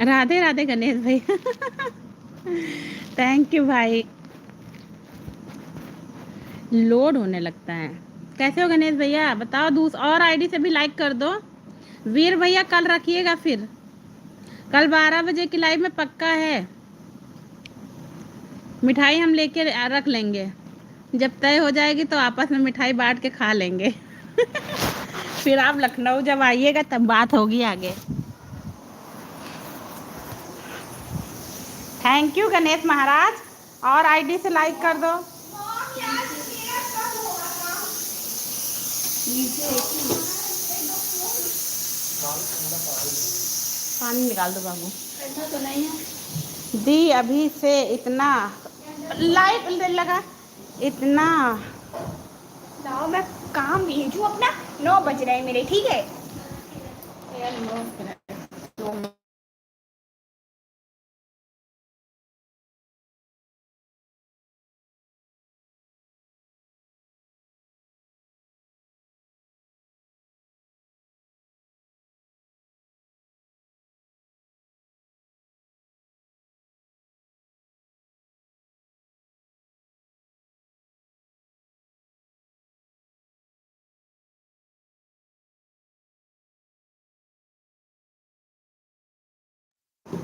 राधे राधे गणेश भैया। थैंक यू भाई। लोड होने लगता है। कैसे हो गणेश भैया बताओ, और आईडी से भी लाइक कर दो। वीर भैया कल रखिएगा फिर, कल 12 बजे की लाइव में पक्का है। मिठाई हम लेके रख लेंगे, जब तय हो जाएगी तो आपस में मिठाई बांट के खा लेंगे। फिर आप लखनऊ जब आइएगा तब बात होगी आगे। थैंक यू गणेश महाराज, और आईडी से लाइक कर दो। पानी निकाल दो बाबू। ऐसा तो नहीं है। दी अभी से इतना लाइव लगा, इतना लाओ मैं काम भेजूं अपना, 9 बज रहे हैं मेरे, ठीक है।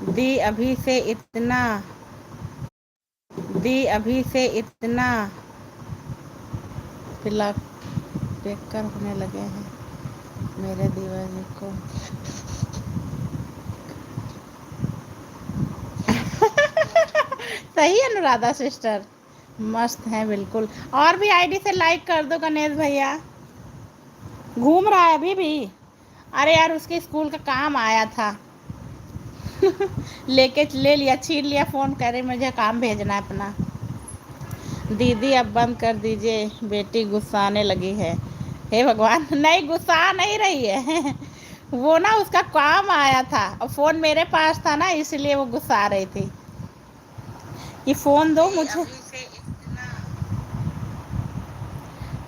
दी अभी से इतना दी अभी से इतना पिला बेकार होने लगे हैं मेरे दीवाने को। सही है अनुराधा सिस्टर, मस्त है बिल्कुल। और भी आईडी से लाइक कर दो गणेश भैया। घूम रहा है अभी भी। अरे यार उसके स्कूल का काम आया था ले लिया, छीन लिया फ़ोन, कह रहे मुझे काम भेजना है अपना। दीदी अब बंद कर दीजिए, बेटी गुस्साने लगी है। हे भगवान, नहीं गुस्सा नहीं रही है वो ना उसका काम आया था और फ़ोन मेरे पास था ना, इसलिए वो गुस्सा रही थी कि फ़ोन दो मुझे।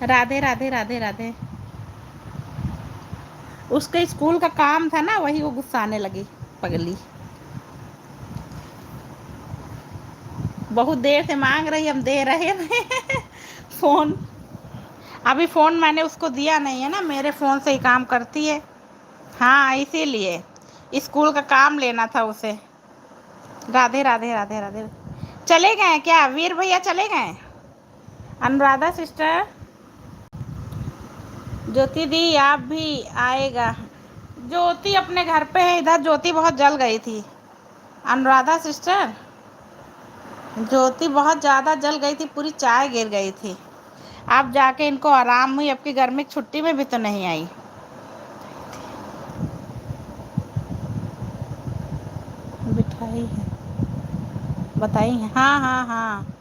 राधे राधे राधे राधे। उसके स्कूल का काम था ना, वही वो गुस्साने लगी पगली। बहुत देर से मांग रही, हम दे रहे हैं फ़ोन। अभी फ़ोन मैंने उसको दिया नहीं है ना, मेरे फ़ोन से ही काम करती है। हाँ इसीलिए स्कूल का काम लेना था उसे। राधे राधे राधे राधे। चले गए क्या वीर भैया, चले गए? अनुराधा सिस्टर, ज्योति दी आप भी आएगा। ज्योति अपने घर पे है, इधर ज्योति बहुत जल गई थी। अनुराधा सिस्टर, ज्योति बहुत ज़्यादा जल गई थी, पूरी चाय गिर गई थी। आप जाके इनको आराम हुई, आपकी गर्मी की छुट्टी में भी तो नहीं आई। बिठाई है, बताई है। हाँ हाँ हाँ,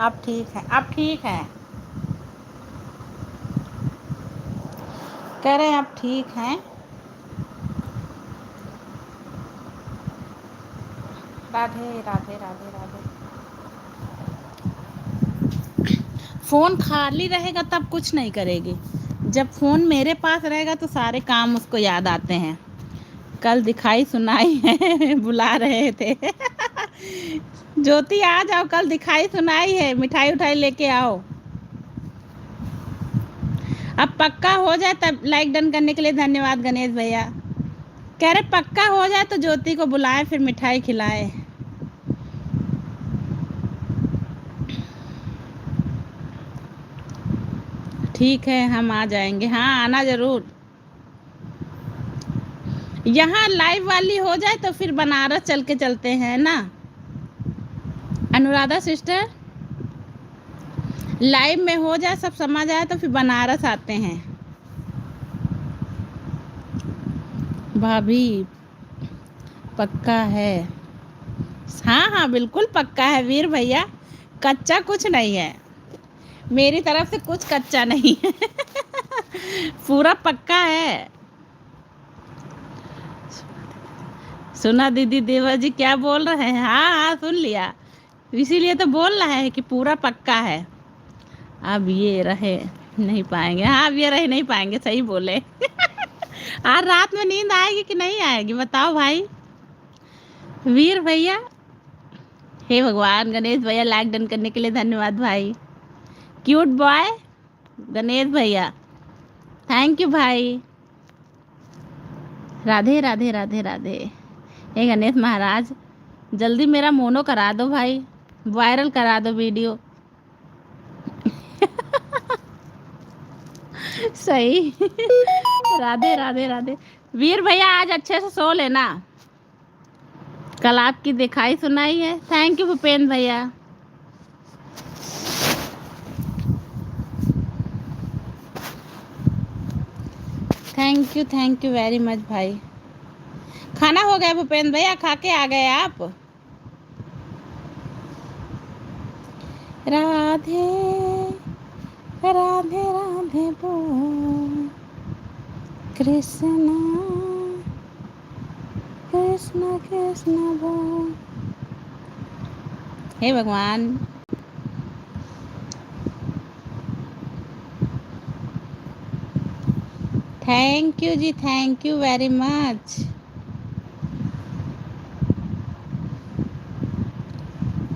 आप ठीक हैं, आप ठीक हैं, कह रहे हैं आप ठीक हैं। राधे राधे राधे राधे। फ़ोन खाली रहेगा तब कुछ नहीं करेगी, जब फ़ोन मेरे पास रहेगा तो सारे काम उसको याद आते हैं। कल दिखाई सुनाई है बुला रहे थे ज्योति आ जाओ, कल दिखाई सुनाई है, मिठाई उठाई लेके आओ। अब पक्का हो जाए तब लाइक डन करने के लिए धन्यवाद गणेश भैया। कह रहे पक्का हो जाए तो ज्योति को बुलाए, फिर मिठाई खिलाए। ठीक है हम आ जाएंगे, हाँ आना ज़रूर। यहाँ लाइव वाली हो जाए तो फिर बनारस चल के चलते हैं ना अनुराधा सिस्टर। लाइव में हो जाए, सब समझ आए तो फिर बनारस आते हैं। भाभी पक्का है? हाँ हाँ बिल्कुल पक्का है वीर भैया, कच्चा कुछ नहीं है, मेरी तरफ से कुछ कच्चा नहीं है पूरा पक्का है। सुना दीदी देवा जी क्या बोल रहे हैं? हाँ हाँ सुन लिया, इसीलिए तो बोल रहा है कि पूरा पक्का है। अब ये रहे नहीं पाएंगे, हाँ अब ये रहे नहीं पाएंगे, सही बोले आज रात में नींद आएगी कि नहीं आएगी बताओ भाई वीर भैया। हे भगवान, गणेश भैया लाइक डन करने के लिए धन्यवाद भाई। क्यूट बॉय गणेश भैया, थैंक यू भाई। राधे राधे राधे राधे। हे गणेश महाराज, जल्दी मेरा मोनो करा दो भाई, वायरल करा दो वीडियो सही राधे राधे राधे। वीर भैया आज अच्छे से सो लेना, कल आपकी दिखाई सुनाई है। थैंक यू भूपेंद्र भैया। थैंक यू वेरी मच भाई। खाना हो गया भूपेंद्र भैया, खा के आ गए आप? राधे राधे राधे बोल कृष्णा कृष्णा कृष्णा बोल। हे भगवान, thank you ji, thank you very much.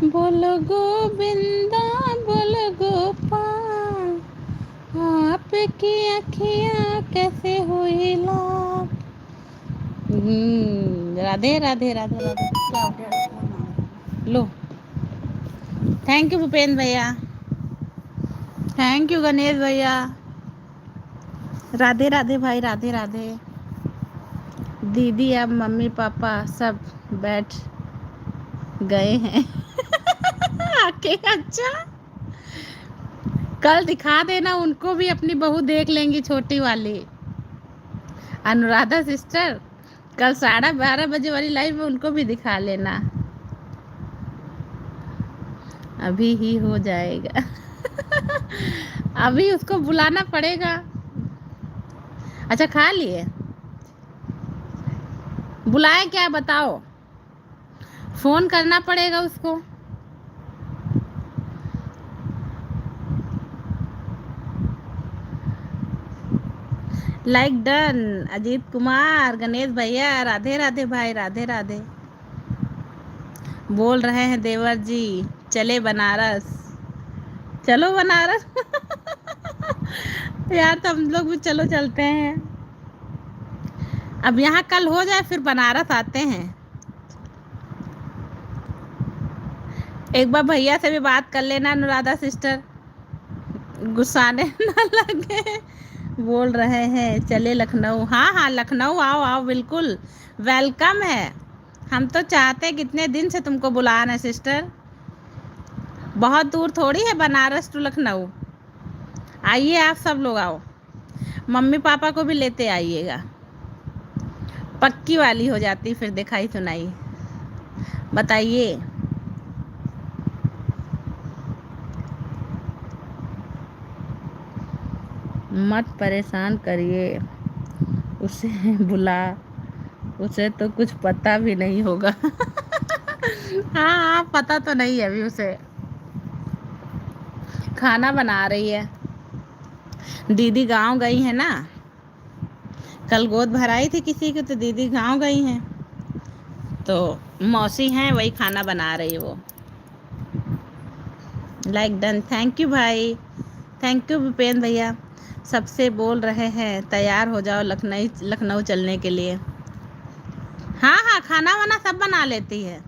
बोलो गोविंदा बोलो गोपाल, आपकी अखियाँ कैसे हुई लाल। राधे राधे राधे राधे। क्या हो गया? लो, थैंक यू भूपेंद्र भैया, थैंक यू गणेश भैया। राधे राधे भाई, राधे राधे। दीदी अब मम्मी पापा सब बैठ गए हैं आके। अच्छा, कल दिखा देना उनको भी, अपनी बहू देख लेंगी छोटी वाली अनुराधा सिस्टर। कल 12:30 वाली लाइव में उनको भी दिखा लेना, अभी ही हो जाएगा अभी उसको बुलाना पड़ेगा। अच्छा, खा लिए? बुलाए क्या बताओ? फोन करना पड़ेगा उसको। Like done. अजीत कुमार, गणेश भैया, राधे राधे भाई, राधे राधे। बोल रहे हैं देवर जी चले बनारस। चलो बनारस यार, तो हम लोग भी चलो चलते हैं। अब यहाँ कल हो जाए फिर बनारस आते हैं। एक बार भैया से भी बात कर लेना अनुराधा सिस्टर, गुस्साने ना लगे। बोल रहे हैं चले लखनऊ। हाँ हाँ, लखनऊ आओ आओ, बिल्कुल वेलकम है। हम तो चाहते हैं, कितने दिन से तुमको बुला रहे हैं सिस्टर। बहुत दूर थोड़ी है बनारस टू लखनऊ। आइए आप सब लोग आओ, मम्मी पापा को भी लेते आइएगा। पक्की वाली हो जाती फिर दिखाई सुनाई। बताइए। मत परेशान करिए उसे, बुला, उसे तो कुछ पता भी नहीं होगा हाँ हाँ, पता तो नहीं है अभी उसे। खाना बना रही है। दीदी गांव गई है ना, कल गोद भराई थी किसी की, तो दीदी गांव गई हैं, तो मौसी हैं वही खाना बना रही है वो। लाइक डन, थैंक यू भाई, थैंक यू भूपेंद्र भैया। सबसे बोल रहे हैं तैयार हो जाओ लखनऊ चलने के लिए। हाँ हाँ, खाना वाना सब बना लेती है,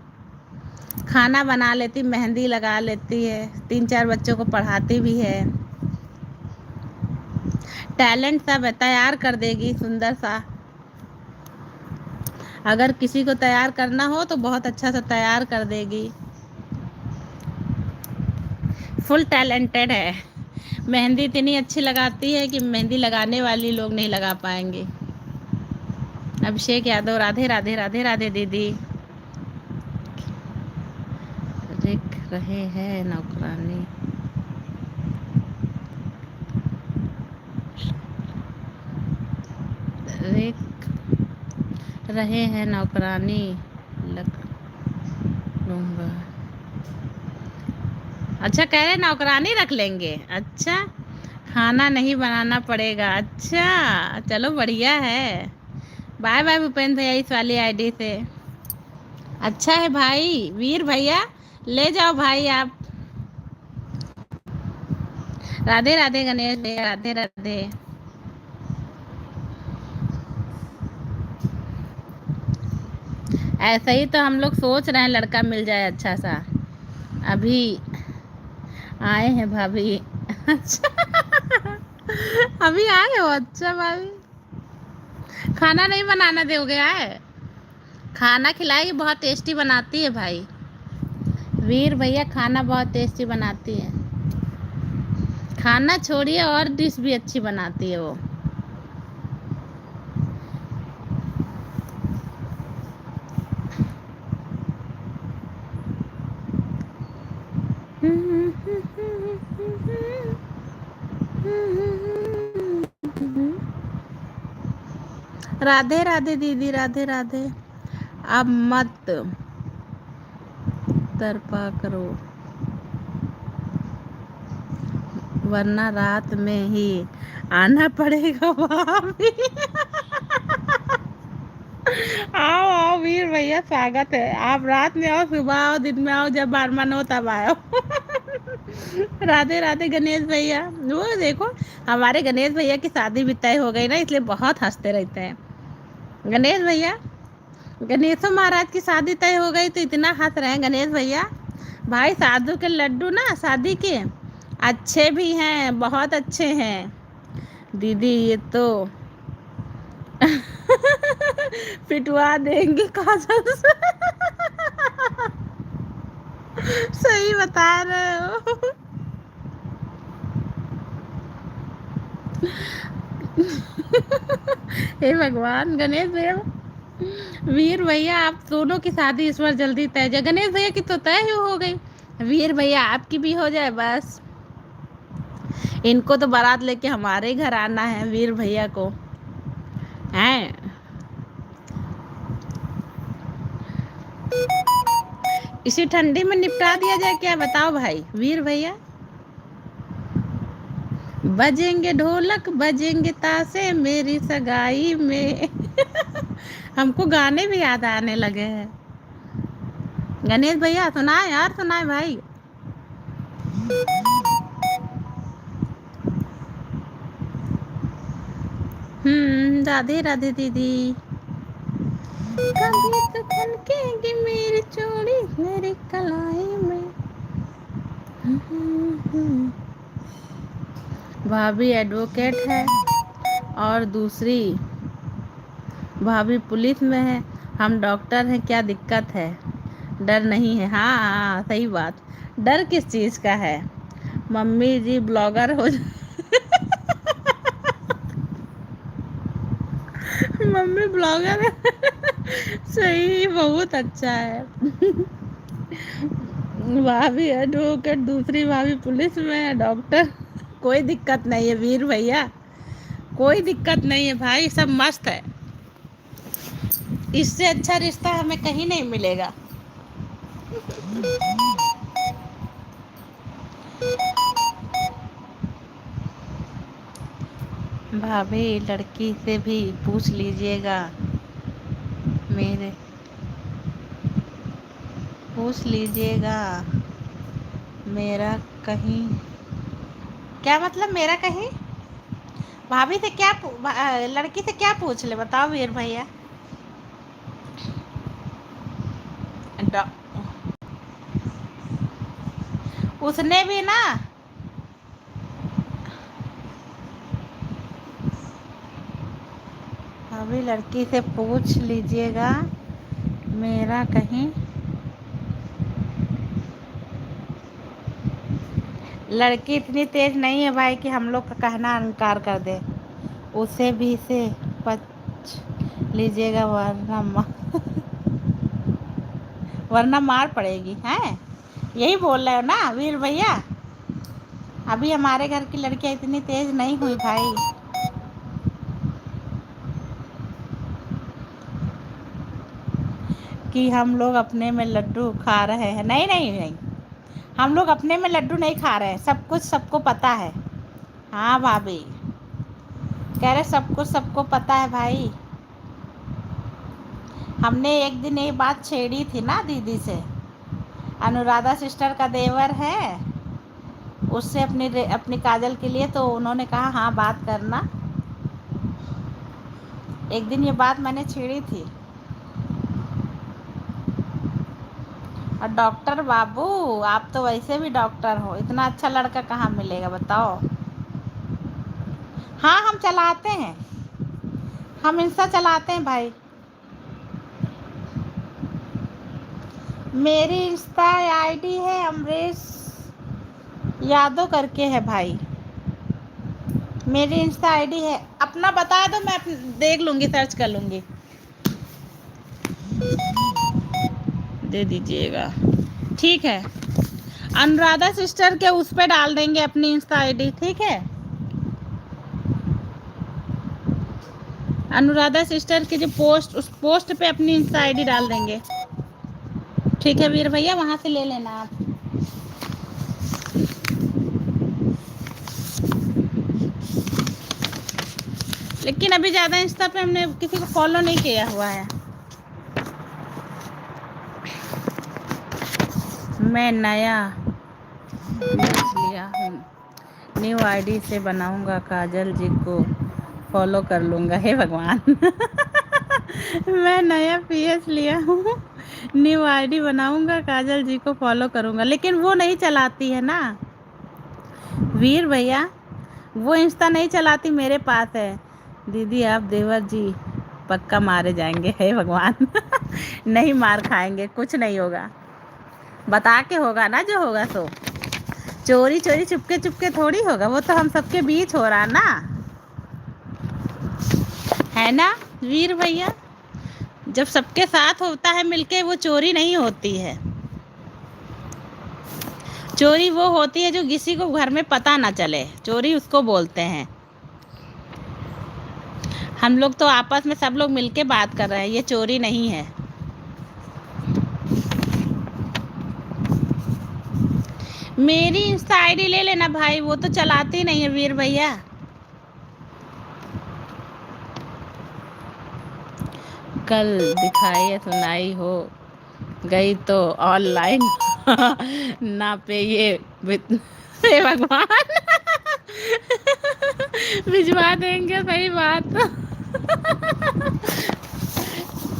खाना बना लेती, मेहंदी लगा लेती है, 3-4 बच्चों को पढ़ाती भी है। टैलेंट सब है, तैयार कर देगी सुंदर सा। अगर किसी को तैयार करना हो तो बहुत अच्छा सा तैयार कर देगी। फुल टैलेंटेड है। मेहंदी इतनी अच्छी लगाती है कि मेहंदी लगाने वाली लोग नहीं लगा पाएंगे। अभिषेक यादव, राधे राधे राधे राधे दीदी। लिख रहे हैं नौकरानी। रहे हैं नौकरानी लग लूँगा। अच्छा, कह रहे नौकरानी रख लेंगे। अच्छा, खाना नहीं बनाना पड़ेगा। अच्छा चलो, बढ़िया है। बाय बाय भूपेंद्र भैया इस वाली आईडी से। अच्छा है भाई, वीर भैया ले जाओ भाई आप। राधे राधे गणेश भैया, राधे राधे। ऐसा ही तो हम लोग सोच रहे हैं, लड़का मिल जाए अच्छा सा। अभी आए हैं भाभी अच्छा अभी आए हो? अच्छा भाभी, खाना नहीं बनाना दोगे? आए, खाना खिलाएगी, बहुत टेस्टी बनाती है भाई। वीर भैया खाना बहुत टेस्टी बनाती है। खाना छोड़िए, और डिश भी अच्छी बनाती है वो। राधे राधे दीदी, राधे राधे। अब मत तरपा करो, वरना रात में ही आना पड़ेगा भाभी आओ आओ वीर भैया, स्वागत है। आप रात में आओ, सुबह आओ, दिन में आओ, जब बार मन हो तब आओ राधे राधे गणेश भैया। वो देखो, हमारे गणेश भैया की शादी भी तय हो गई ना, इसलिए बहुत हंसते रहते हैं। गणेश भैया गणेशो महाराज की शादी तय हो गई तो इतना हंस रहे हैं गणेश भैया। भाई साधु के लड्डू ना शादी के अच्छे भी हैं, बहुत अच्छे हैं दीदी, ये तो पिटवा देंगे काजल से। सही बता रहे हो। हे भगवान, गणेश भैया, वीर भैया आप दोनों की शादी इस बार जल्दी तय जाए। गणेश भैया की तो तय ही हो गई, वीर भैया आपकी भी हो जाए बस। इनको तो बारात लेके हमारे घर आना है, वीर भैया को हैं। इसी ठंडी में निपटा दिया जाए क्या, बताओ भाई वीर भैया। बजेंगे ढोलक बजेंगे तासे मेरी सगाई में। हमको गाने भी याद आने लगे हैं। गणेश भैया सुनाए यार, सुनाए भाई। राधे राधे दीदी। कभी तो खनकेगी मेरी चूड़ी मेरी कलाई में। भाभी एडवोकेट है और दूसरी भाभी पुलिस में है, हम डॉक्टर हैं, क्या दिक्कत है, डर नहीं है। हाँ हाँ सही बात, डर किस चीज़ का है। मम्मी जी ब्लॉगर हो मम्मी ब्लॉगर है। सही, बहुत अच्छा है। भाभी एडवोकेट, दूसरी भाभी पुलिस में है, डॉक्टर। कोई दिक्कत नहीं है वीर भैया, कोई दिक्कत नहीं है भाई, सब मस्त है। इससे अच्छा रिश्ता हमें कहीं नहीं मिलेगा। भाभी लड़की से भी पूछ लीजिएगा, मेरे पूछ लीजिएगा मेरा कहीं। क्या मतलब मेरा कहीं? भाभी से क्या लड़की से क्या पूछ ले, बताओ वीर भैया। उसने भी ना, भाभी लड़की से पूछ लीजिएगा मेरा कहीं। लड़की इतनी तेज नहीं है भाई कि हम लोग का कहना इनकार कर दे। उसे भी से पूछ लीजिएगा वरना मार पड़ेगी। हैं, यही बोल रहे हो ना वीर भैया। अभी हमारे घर की लड़कियां इतनी तेज नहीं हुई भाई। कि हम लोग अपने में लड्डू खा रहे हैं। नहीं नहीं नहीं, हम लोग अपने में लड्डू नहीं खा रहे हैं, सब कुछ सबको पता है। हाँ भाभी कह रहे सब कुछ सबको पता है भाई। हमने एक दिन ये बात छेड़ी थी ना दीदी से, अनुराधा सिस्टर का देवर है, उससे अपनी काजल के लिए, तो उन्होंने कहा हाँ बात करना। एक दिन ये बात मैंने छेड़ी थी। और डॉक्टर बाबू, आप तो वैसे भी डॉक्टर हो, इतना अच्छा लड़का कहाँ मिलेगा बताओ। हाँ हम चलाते हैं, हम इंस्टा चलाते हैं भाई। मेरी इंस्टा आईडी है अमरीश यादव करके है भाई, मेरी इंस्टा आईडी है। अपना बता दो, मैं देख लूँगी, सर्च कर लूँगी, दे दीजिएगा। ठीक है, अनुराधा सिस्टर के उस पे डाल देंगे अपनी इंस्टा आईडी। ठीक है, अनुराधा सिस्टर की जो पोस्ट, उस पोस्ट पे अपनी इंस्टा आईडी डाल देंगे। ठीक है वीर भैया, वहाँ से ले लेना आप। लेकिन अभी ज़्यादा इंस्टा पे हमने किसी को फॉलो नहीं किया हुआ है। मैं नया लिया हूँ, न्यू आईडी से बनाऊंगा, काजल जी को फॉलो कर लूँगा। हे भगवान। मैं नया पीएस लिया हूँ, न्यू आईडी बनाऊंगा, काजल जी को फॉलो करूंगा, लेकिन वो नहीं चलाती है ना वीर भैया, वो इंस्टा नहीं चलाती, मेरे पास है। दीदी आप देवर जी पक्का मारे जाएंगे, हे भगवान। नहीं मार खाएंगे, कुछ नहीं होगा, बता के होगा ना जो होगा सो। चोरी चोरी चुपके चुपके थोड़ी होगा, वो तो हम सबके बीच हो रहा ना, है ना वीर भैया। जब सबके साथ होता है मिलके, वो चोरी नहीं होती है। चोरी वो होती है जो किसी को घर में पता ना चले, चोरी उसको बोलते हैं। हम लोग तो आपस में सब लोग मिलके बात कर रहे हैं, ये चोरी नहीं है। मेरी इंस्टा आईडी ले लेना भाई, वो तो चलाती नहीं है वीर भैया। कल दिखाई सुनाई हो गई तो ऑनलाइन ना पे ये हे भगवान। भिजवा देंगे, सही बात।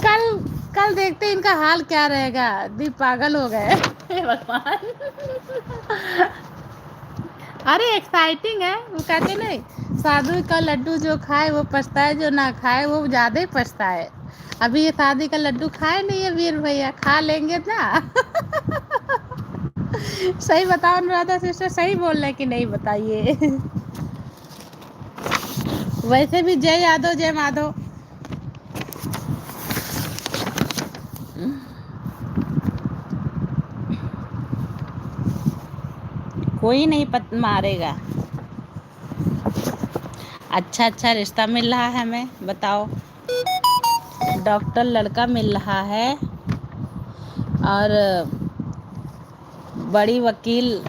कल कल देखते हैं इनका हाल क्या रहेगा, दीप पागल हो गए। हे भगवान। अरे एक्साइटिंग है, वो कहते नहीं, साधु का लड्डू जो खाए वो पछताए, जो ना खाए वो ज़्यादा ही पछताए। अभी ये शादी का लड्डू खाए नहीं है वीर भैया, खा लेंगे ना। सही बताओ अनुराधा सिस्टर, सही बोल रहे कि नहीं बताइए। वैसे भी जय यादव जय माधव। कोई नहीं मारेगा। अच्छा अच्छा रिश्ता मिल रहा है हमें, बताओ। डॉक्टर लड़का मिल रहा है और बड़ी वकील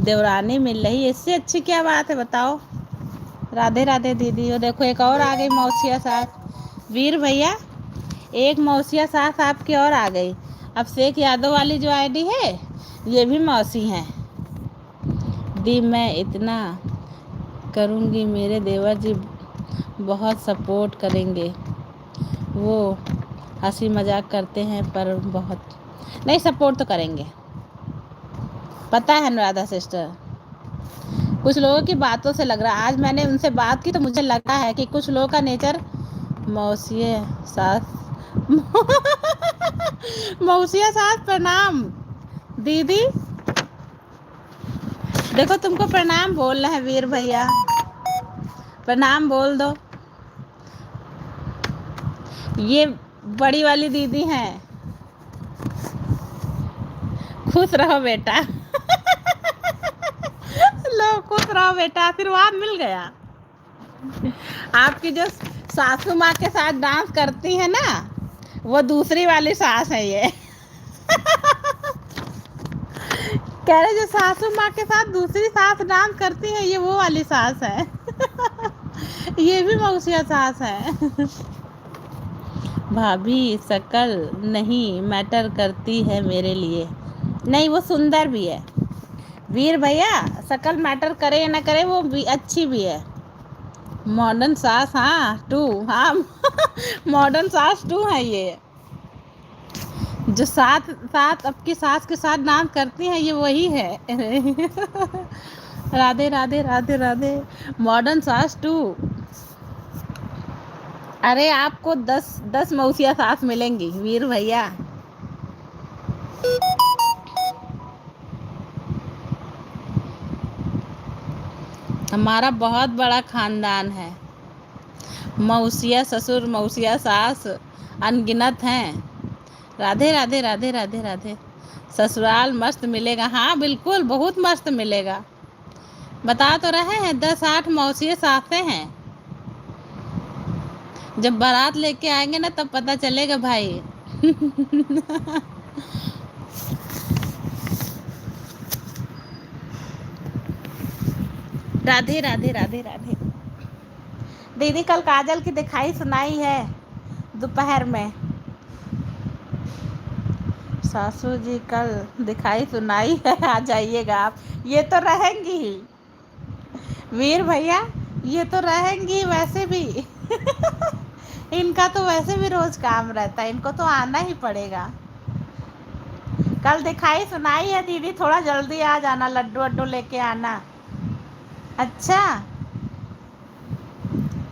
देवरानी मिल रही है, इससे अच्छी क्या बात है बताओ। राधे राधे दीदी। और देखो एक और आ गई मौसिया सास। वीर भैया एक मौसिया सास आपकी और आ गई। अब शेख यादव वाली जो आईडी है ये भी मौसी हैं। दी मैं इतना करूँगी, मेरे देवर जी बहुत सपोर्ट करेंगे। वो हंसी मजाक करते हैं पर बहुत नहीं सपोर्ट तो करेंगे, पता है अनुराधा सिस्टर। कुछ लोगों की बातों से लग रहा है, आज मैंने उनसे बात की तो मुझे लगा है कि कुछ लोगों का नेचर मौसिया सास। मौसिया सास प्रणाम दीदी। देखो तुमको प्रणाम बोल रहे हैं वीर भैया, प्रणाम बोल दो। ये बड़ी वाली दीदी हैं। खुश रहो बेटा। लो खुश रहो बेटा, आशीर्वाद मिल गया। आपकी जो सासू माँ के साथ डांस करती है ना, वो दूसरी वाली सास है ये। कह रहे जो सासू माँ के साथ दूसरी सास डांस करती है, ये वो वाली सास है। ये भी मौसिया सास है। भाभी शकल नहीं मैटर करती है मेरे लिए, नहीं वो सुंदर भी है वीर भैया। शकल मैटर करे या ना करे, वो भी अच्छी भी है। मॉडर्न सास, हाँ टू, हाँ। मॉडर्न सास टू है ये, जो साथ साथ आपकी सास के साथ डांस करती हैं, ये वही है। राधे राधे राधे राधे। मॉडर्न सास टू। अरे आपको 10 मौसिया सास मिलेंगी वीर भैया। हमारा बहुत बड़ा खानदान है, मौसिया ससुर मौसिया सास अनगिनत हैं। राधे राधे राधे राधे राधे। ससुराल मस्त मिलेगा, हाँ बिल्कुल बहुत मस्त मिलेगा। बता तो रहे हैं 10-8 मौसिया सासें हैं। जब बारात लेके आएंगे ना तब पता चलेगा भाई। राधे राधे राधे राधे। दीदी कल काजल की दिखाई सुनाई है दोपहर में। सासू जी कल दिखाई सुनाई है, आ जाइएगा आप। ये तो रहेंगी ही वीर भैया, ये तो रहेंगी वैसे भी। इनका तो वैसे भी रोज काम रहता है, इनको तो आना ही पड़ेगा। कल दिखाई सुनाई है दीदी, थोड़ा जल्दी आ जाना, लड्डू वड्डू लेके आना। अच्छा,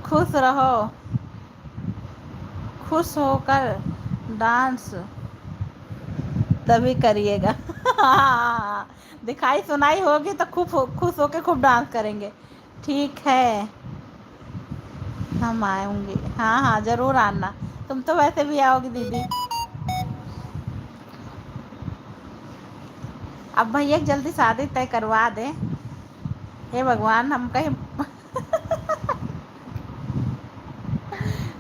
खुश रहो, खुश होकर डांस तभी करिएगा। हाँ, दिखाई सुनाई होगी तो खूब खुश होके खूब डांस करेंगे। ठीक है, हम आएंगे। हाँ हाँ, जरूर आना। तुम तो वैसे भी आओगी दीदी। अब भैया जल्दी शादी तय करवा दें। हे भगवान, हम कहीं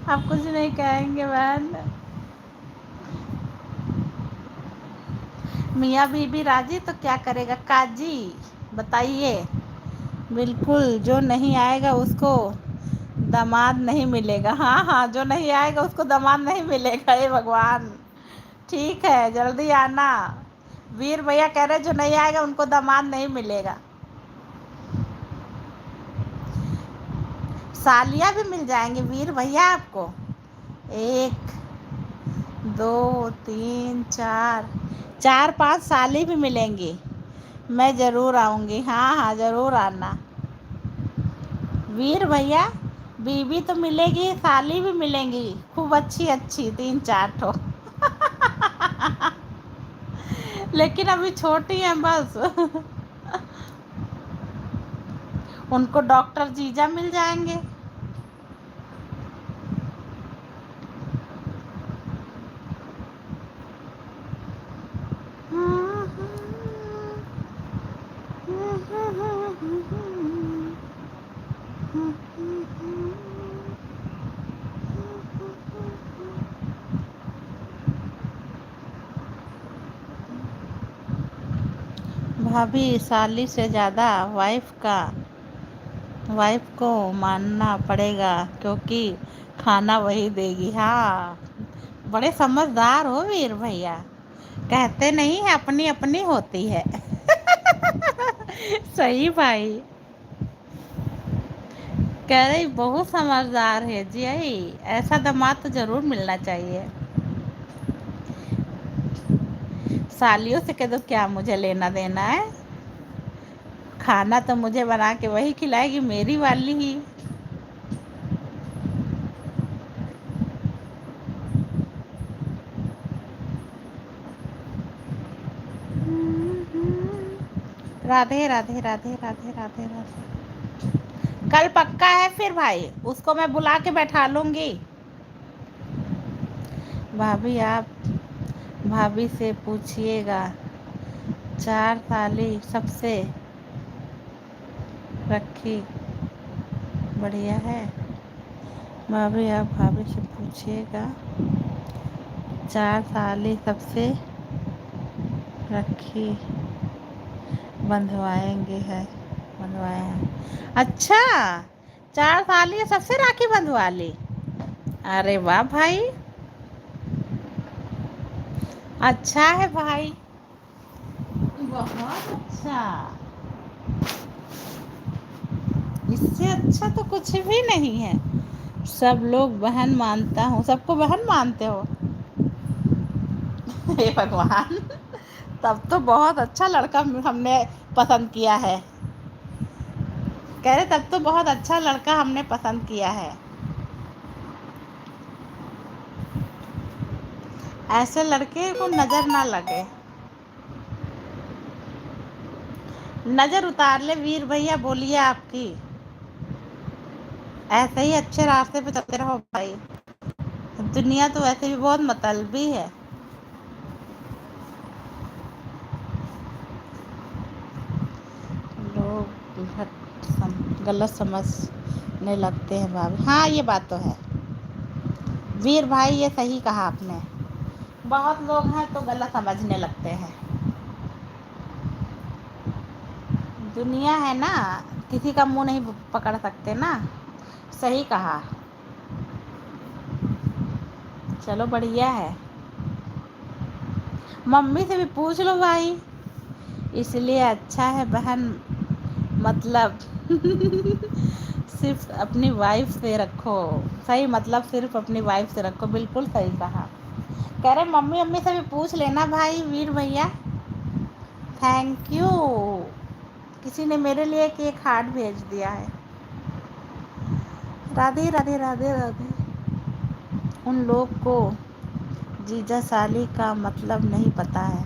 आप कुछ नहीं कहेंगे बहन। मियाँ बीबी राजी तो क्या करेगा काजी, बताइए। बिल्कुल, जो नहीं आएगा उसको दामाद नहीं मिलेगा। हाँ हाँ, जो नहीं आएगा उसको दामाद नहीं मिलेगा। हे भगवान, ठीक है, जल्दी आना। वीर भैया कह रहे जो नहीं आएगा उनको दामाद नहीं मिलेगा। सालियाँ भी मिल जाएंगी वीर भैया आपको। 1 2 3 4 4 5 साली भी मिलेंगी। मैं ज़रूर आऊँगी। हाँ हाँ, ज़रूर आना वीर भैया। बीवी तो मिलेगी, साली भी मिलेंगी, खूब अच्छी अच्छी 3 4 ठो। लेकिन अभी छोटी हैं बस। उनको डॉक्टर जीजा मिल जाएंगे। भाभी, साली से ज़्यादा वाइफ को मानना पड़ेगा, क्योंकि खाना वही देगी। हाँ, बड़े समझदार हो वीर भैया। कहते नहीं है अपनी अपनी होती है। सही भाई, कह रही बहुत समझदार है जी। ऐसा दामाद तो जरूर मिलना चाहिए। सालियों से कह दो क्या मुझे लेना देना है, खाना तो मुझे बना के वही खिलाएगी, मेरी वाली ही। राधे राधे राधे राधे राधे राधे। कल पक्का है फिर भाई, उसको मैं बुला के बैठा लूंगी। भाभी, आप भाभी से पूछिएगा 4 साली सबसे रखी बढ़िया है। भाभी, आप भाभी से पूछिएगा 4 साली सबसे रखी बंधवाए हैं। अच्छा, 4 साली सबसे राखी बंधवा ली। अरे वाह भाई, अच्छा है भाई, बहुत अच्छा। इससे अच्छा तो कुछ भी नहीं है। सब लोग बहन मानता हूँ, सबको बहन मानते हो। हे भगवान, तब तो बहुत अच्छा लड़का हमने पसंद किया है। कह रहे तब तो बहुत अच्छा लड़का हमने पसंद किया है। ऐसे लड़के को नजर ना लगे। नजर उतार ले वीर भैया, बोलिए आपकी। ऐसे ही अच्छे रास्ते पे चलते रहो भाई। दुनिया तो वैसे भी बहुत मतलबी है। लोग गलत समझने लगते हैं भाभी। हाँ, ये बात तो है वीर भाई, ये सही कहा आपने। बहुत लोग हैं तो गलत समझने लगते हैं। दुनिया है ना, किसी का मुंह नहीं पकड़ सकते ना। सही कहा। चलो बढ़िया है। मम्मी से भी पूछ लो भाई, इसलिए अच्छा है बहन, मतलब सिर्फ अपनी वाइफ से रखो। सही मतलब सिर्फ अपनी वाइफ से रखो, बिल्कुल सही कहा। कह रहे मम्मी अम्मी से भी पूछ लेना भाई वीर भैया। Thank you. किसी ने मेरे लिए एक हार्ट भेज दिया है। राधे राधे राधे राधे। उन लोग को जीजा साली का मतलब नहीं पता है।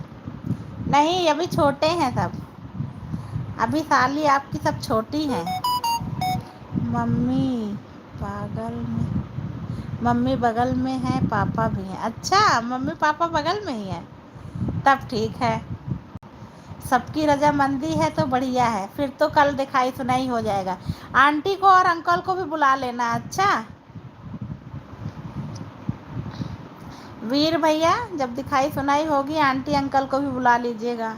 नहीं, अभी छोटे हैं सब, अभी साली आपकी सब छोटी हैं। मम्मी पागल में, मम्मी बगल में है, पापा भी हैं। अच्छा, मम्मी पापा बगल में ही हैं, तब ठीक है। सबकी रजामंदी है तो बढ़िया है, फिर तो कल दिखाई सुनाई हो जाएगा। आंटी को और अंकल को भी बुला लेना। अच्छा वीर भैया, जब दिखाई सुनाई होगी आंटी अंकल को भी बुला लीजिएगा,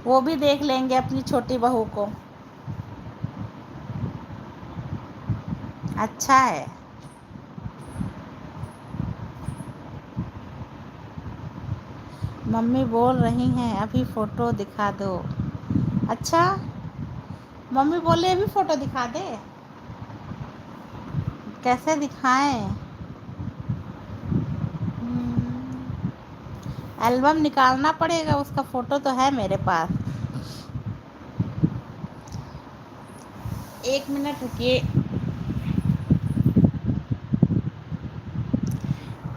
वो भी देख लेंगे अपनी छोटी बहू को। अच्छा है। मम्मी बोल रही हैं अभी फ़ोटो दिखा दो। अच्छा, मम्मी बोले अभी फ़ोटो दिखा दे। कैसे दिखाएं? एल्बम निकालना पड़ेगा, उसका फ़ोटो तो है मेरे पास। 1 मिनट रुकिए।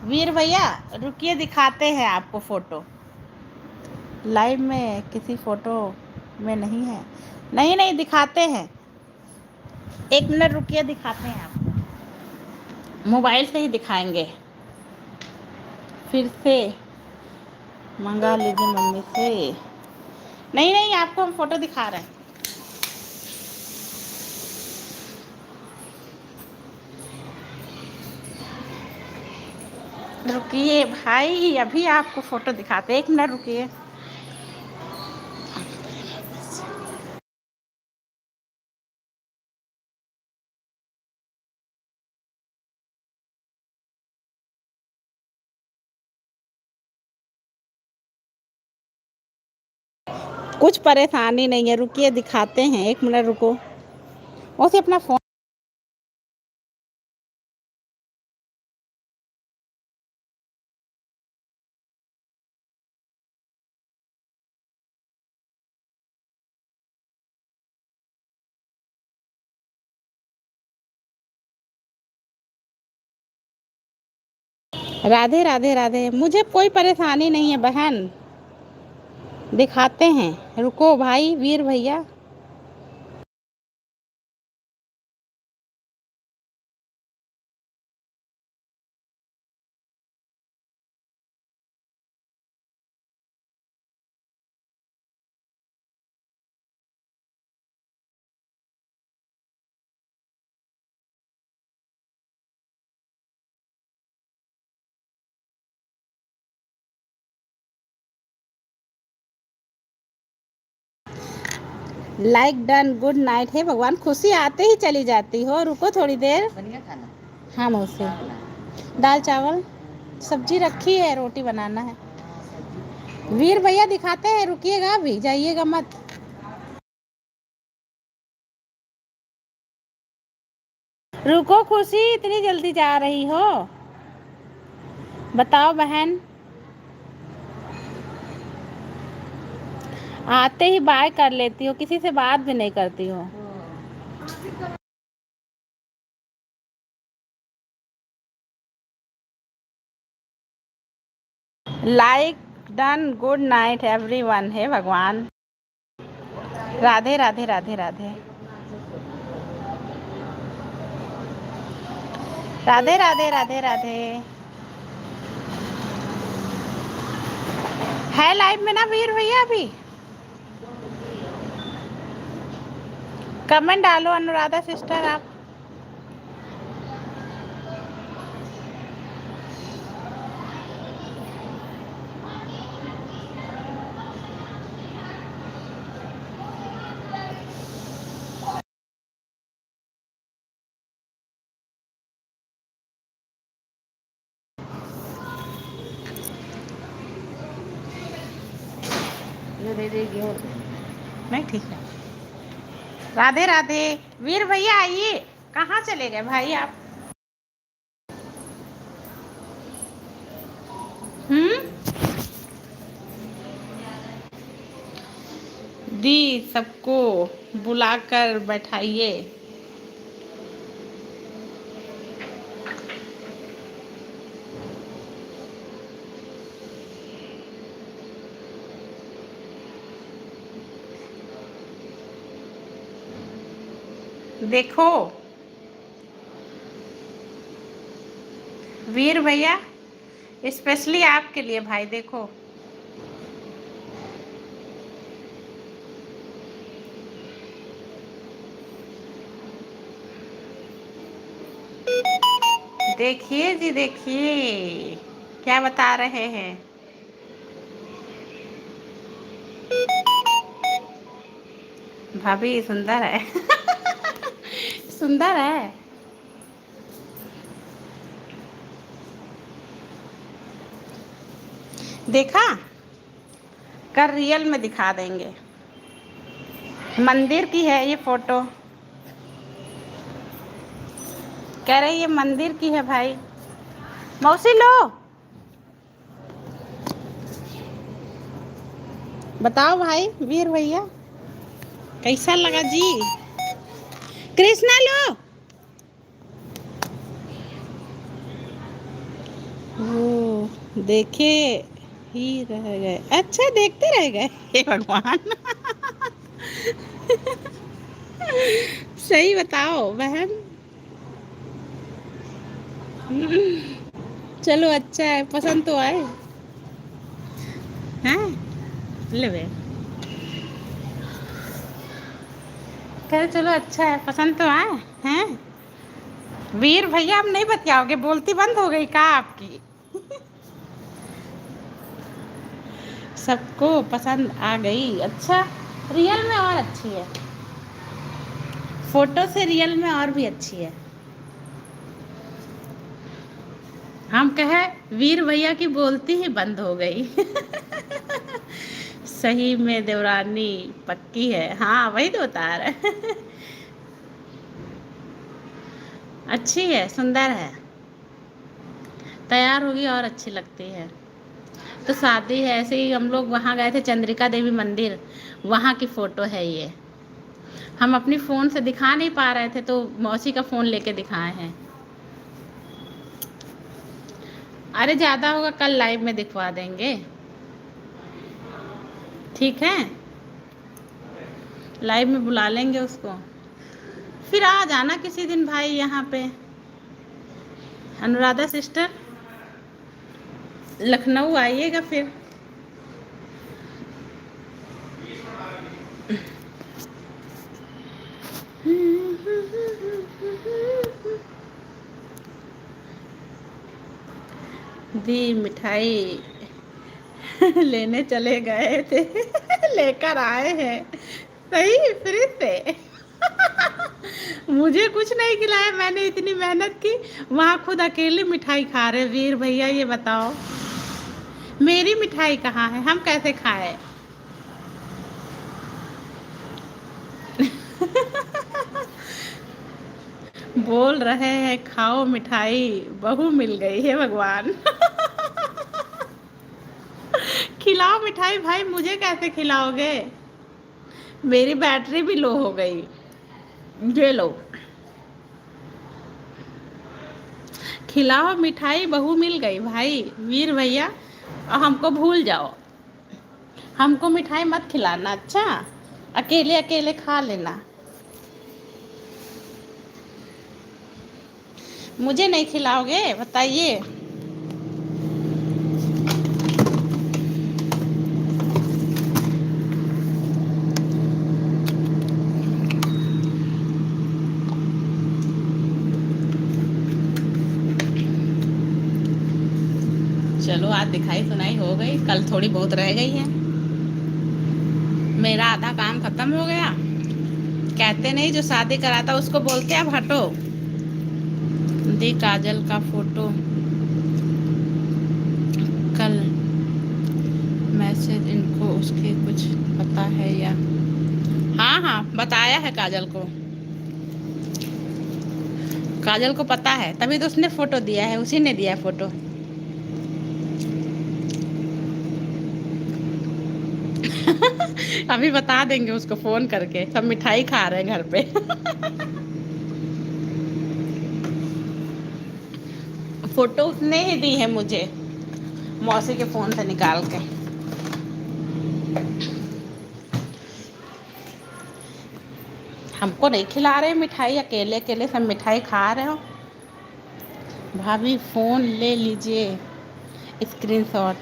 वीर भैया रुकिए, दिखाते हैं आपको फ़ोटो। लाइव में किसी फ़ोटो में नहीं है। नहीं नहीं, दिखाते हैं। 1 मिनट रुकिए, दिखाते हैं आपको। मोबाइल से ही दिखाएंगे। फिर से मंगा लीजिए मम्मी से। नहीं नहीं, आपको हम फ़ोटो दिखा रहे हैं। रुकिए भाई, अभी आपको फ़ोटो दिखाते, 1 मिनट रुकिए। कुछ परेशानी नहीं है, रुकिए दिखाते हैं, 1 मिनट रुको। उसे अपना फ़ोन। राधे राधे राधे। मुझे कोई परेशानी नहीं है बहन, दिखाते हैं। रुको भाई वीर भैया। Like done, good night. हे भगवान, खुशी आते ही चली जाती हो, रुको थोड़ी देर। बनिया खाना। हाँ मौसी, दाल चावल सब्जी रखी है, रोटी बनाना है। वीर भैया दिखाते हैं, रुकिएगा, अभी जाइएगा मत। रुको खुशी, इतनी जल्दी जा रही हो? बताओ बहन। आते ही बाय कर लेती हो, किसी से बात भी नहीं करती हो। Like done, good night everyone. हे भगवान, राधे राधे राधे राधे राधे राधे राधे राधे। है लाइव में ना वीर भैया? अभी कमेंट डालो अनुराधा सिस्टर आप। ये दे देगी और नहीं ठीक है। राधे राधे वीर भैया आइए। कहाँ चले गए भाई आप? दी सबको बुलाकर बैठाइए। देखो वीर भैया, स्पेशली आपके लिए भाई, देखो। देखिए जी, देखिए क्या बता रहे हैं। भाभी सुंदर है। सुंदर है। देखा, कर रियल में दिखा देंगे। मंदिर की है ये फोटो। कह रहे ये मंदिर की है भाई। मौसी लो, बताओ भाई वीर भैया कैसा लगा जी? कृष्णा लो। ओ देखे ही रह गए। अच्छा, देखते रह गए। हे भगवान। सही बताओ बहन। चलो अच्छा है, पसंद तो आए हैं। ले बे, कह चलो अच्छा है, पसंद तो आए हैं। वीर भैया आप नहीं बतियाओगे? बोलती बंद हो गई का आपकी? सबको पसंद आ गई। अच्छा, रियल में और अच्छी है, फोटो से रियल में और भी अच्छी है। हम कहे वीर भैया की बोलती ही बंद हो गई। सही में देवरानी पक्की है। हाँ वही तो बता रहे। अच्छी है, सुंदर है, तैयार होगी और अच्छी लगती है। तो शादी है, ऐसे ही हम लोग वहाँ गए थे चंद्रिका देवी मंदिर, वहाँ की फ़ोटो है ये। हम अपनी फ़ोन से दिखा नहीं पा रहे थे तो मौसी का फ़ोन लेके दिखाए हैं। अरे ज़्यादा होगा कल लाइव में दिखवा देंगे, ठीक है? लाइव में बुला लेंगे उसको। फिर आ जाना किसी दिन भाई यहाँ पे। अनुराधा सिस्टर लखनऊ आइएगा फिर। दी मिठाई लेने चले गए थे। लेकर आए हैं। सही फिर से। मुझे कुछ नहीं खिलाया, मैंने इतनी मेहनत की, वहाँ खुद अकेले मिठाई खा रहे। वीर भैया ये बताओ मेरी मिठाई कहाँ है, हम कैसे खाए? बोल रहे हैं खाओ मिठाई, बहू मिल गई है भगवान। खिलाओ मिठाई भाई, मुझे कैसे खिलाओगे? मेरी बैटरी भी लो हो गई। ये लो, खिलाओ मिठाई, बहू मिल गई भाई। वीर भैया हमको भूल जाओ, हमको मिठाई मत खिलाना। अच्छा, अकेले अकेले खा लेना, मुझे नहीं खिलाओगे? बताइए। चलो आज दिखाई सुनाई हो गई, कल थोड़ी बहुत रह गई है। मेरा आधा काम खत्म हो गया। कहते नहीं जो शादी कराता उसको बोलते अब हटो। दी काजल का फोटो कल मैसेज, इनको उसके कुछ पता है या? हाँ हाँ बताया है काजल को। काजल को पता है, तभी तो उसने फोटो दिया है, उसी ने दिया है फोटो। अभी बता देंगे उसको फोन करके, सब मिठाई खा रहे हैं घर पे। फोटो उसने ही दी है मुझे, मौसी के फोन से निकाल के। हमको नहीं खिला रहे मिठाई, अकेले अकेले सब मिठाई खा रहे हो। भाभी फोन ले लीजिए, स्क्रीनशॉट।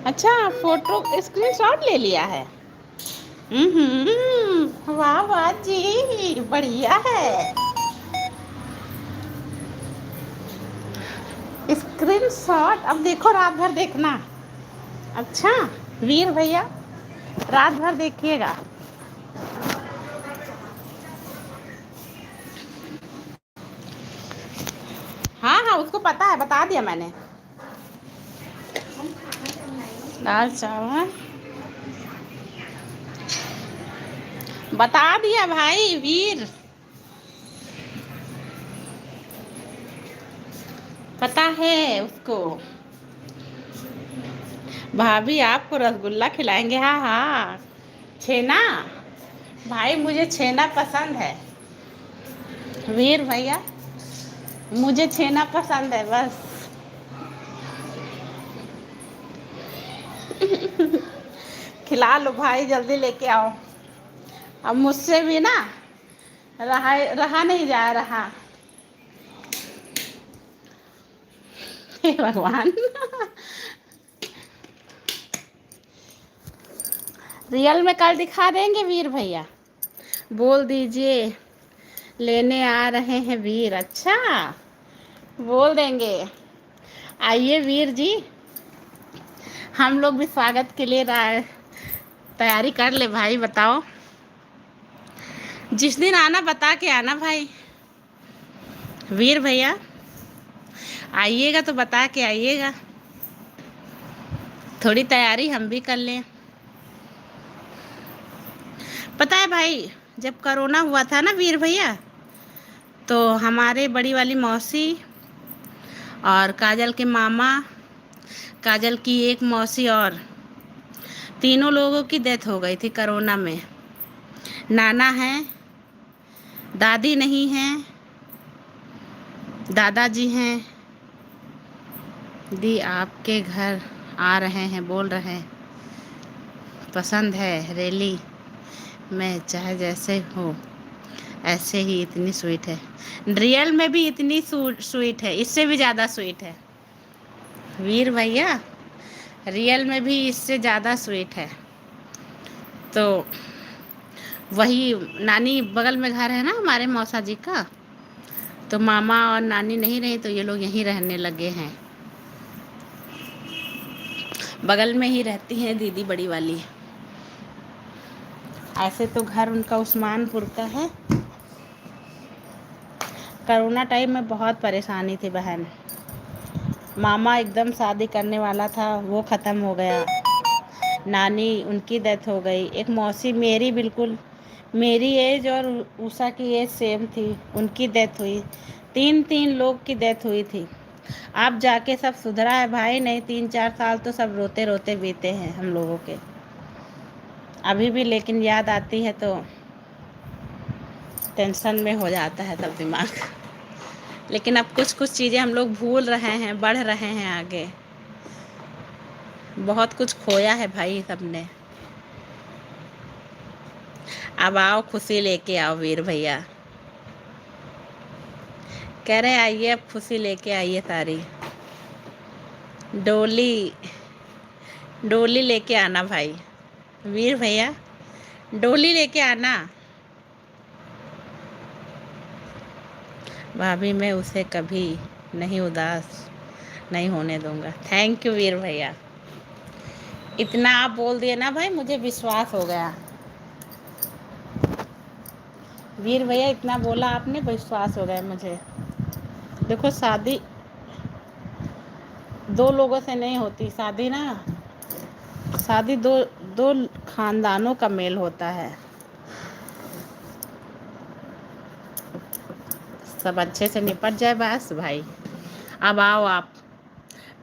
अच्छा, फोटो स्क्रीनशॉट ले लिया है। वाह वाह जी, बढ़िया है। स्क्रीनशॉट अब देखो, रात भर देखना। अच्छा वीर भैया, रात भर देखिएगा। हाँ हाँ, उसको पता है, बता दिया मैंने। दाल चावल बता दिया भाई वीर, पता है उसको। भाभी आपको रसगुल्ला खिलाएंगे, हाँ हाँ। छेना, भाई मुझे छेना पसंद है। वीर भैया, मुझे छेना पसंद है बस। खिला लो भाई, जल्दी लेके आओ। अब मुझसे भी ना रहा नहीं जा रहा। हे भगवान। रियल में कल दिखा देंगे वीर भैया, बोल दीजिए लेने आ रहे हैं वीर। अच्छा, बोल देंगे। आइए वीर जी, हम लोग भी स्वागत के लिए तैयारी कर ले भाई। बताओ जिस दिन आना बता के आना भाई। वीर भैया आइएगा तो बता के आइएगा, थोड़ी तैयारी हम भी कर लें। पता है भाई, जब कोरोना हुआ था ना वीर भैया, तो हमारे बड़ी वाली मौसी और काजल के मामा, काजल की एक मौसी और तीनों लोगों की डेथ हो गई थी कोरोना में। नाना हैं, दादी नहीं हैं, दादाजी हैं। दी आपके घर आ रहे हैं, बोल रहे हैं पसंद है रैली में, चाहे जैसे हो ऐसे ही। इतनी स्वीट है, रियल में भी इतनी स्वीट है, इससे भी ज़्यादा स्वीट है वीर भैया। रियल में भी इससे ज़्यादा स्वीट है। तो वही नानी बगल में घर है ना हमारे मौसा जी का, तो मामा और नानी नहीं रही तो ये लोग यहीं रहने लगे हैं। बगल में ही रहती हैं दीदी बड़ी वाली। ऐसे तो घर उनका उस्मानपुर का है। कोरोना टाइम में बहुत परेशानी थी बहन। मामा एकदम शादी करने वाला था, वो ख़त्म हो गया। नानी उनकी डेथ हो गई। एक मौसी मेरी बिल्कुल मेरी एज और उषा की एज सेम थी, उनकी डेथ हुई। तीन लोग की डेथ हुई थी। अब जाके सब सुधरा है भाई, नहीं 3-4 साल तो सब रोते रोते बीते हैं हम लोगों के अभी भी। लेकिन याद आती है तो टेंशन में हो जाता है तब दिमाग। लेकिन अब कुछ कुछ चीज़ें हम लोग भूल रहे हैं, बढ़ रहे हैं आगे। बहुत कुछ खोया है भाई सबने। अब आओ, खुशी लेके आओ वीर भैया। कह रहे आइए, अब खुशी लेके आइए सारी। डोली डोली लेके आना भाई। वीर भैया डोली लेके आना। भाभी मैं उसे कभी नहीं उदास नहीं होने दूंगा। थैंक यू वीर भैया, इतना आप बोल दिए ना भाई, मुझे विश्वास हो गया। वीर भैया इतना बोला आपने, विश्वास हो गया मुझे। देखो शादी दो लोगों से नहीं होती, शादी ना, शादी दो खानदानों का मेल होता है। सब अच्छे से निपट जाए बस भाई। अब आओ आप,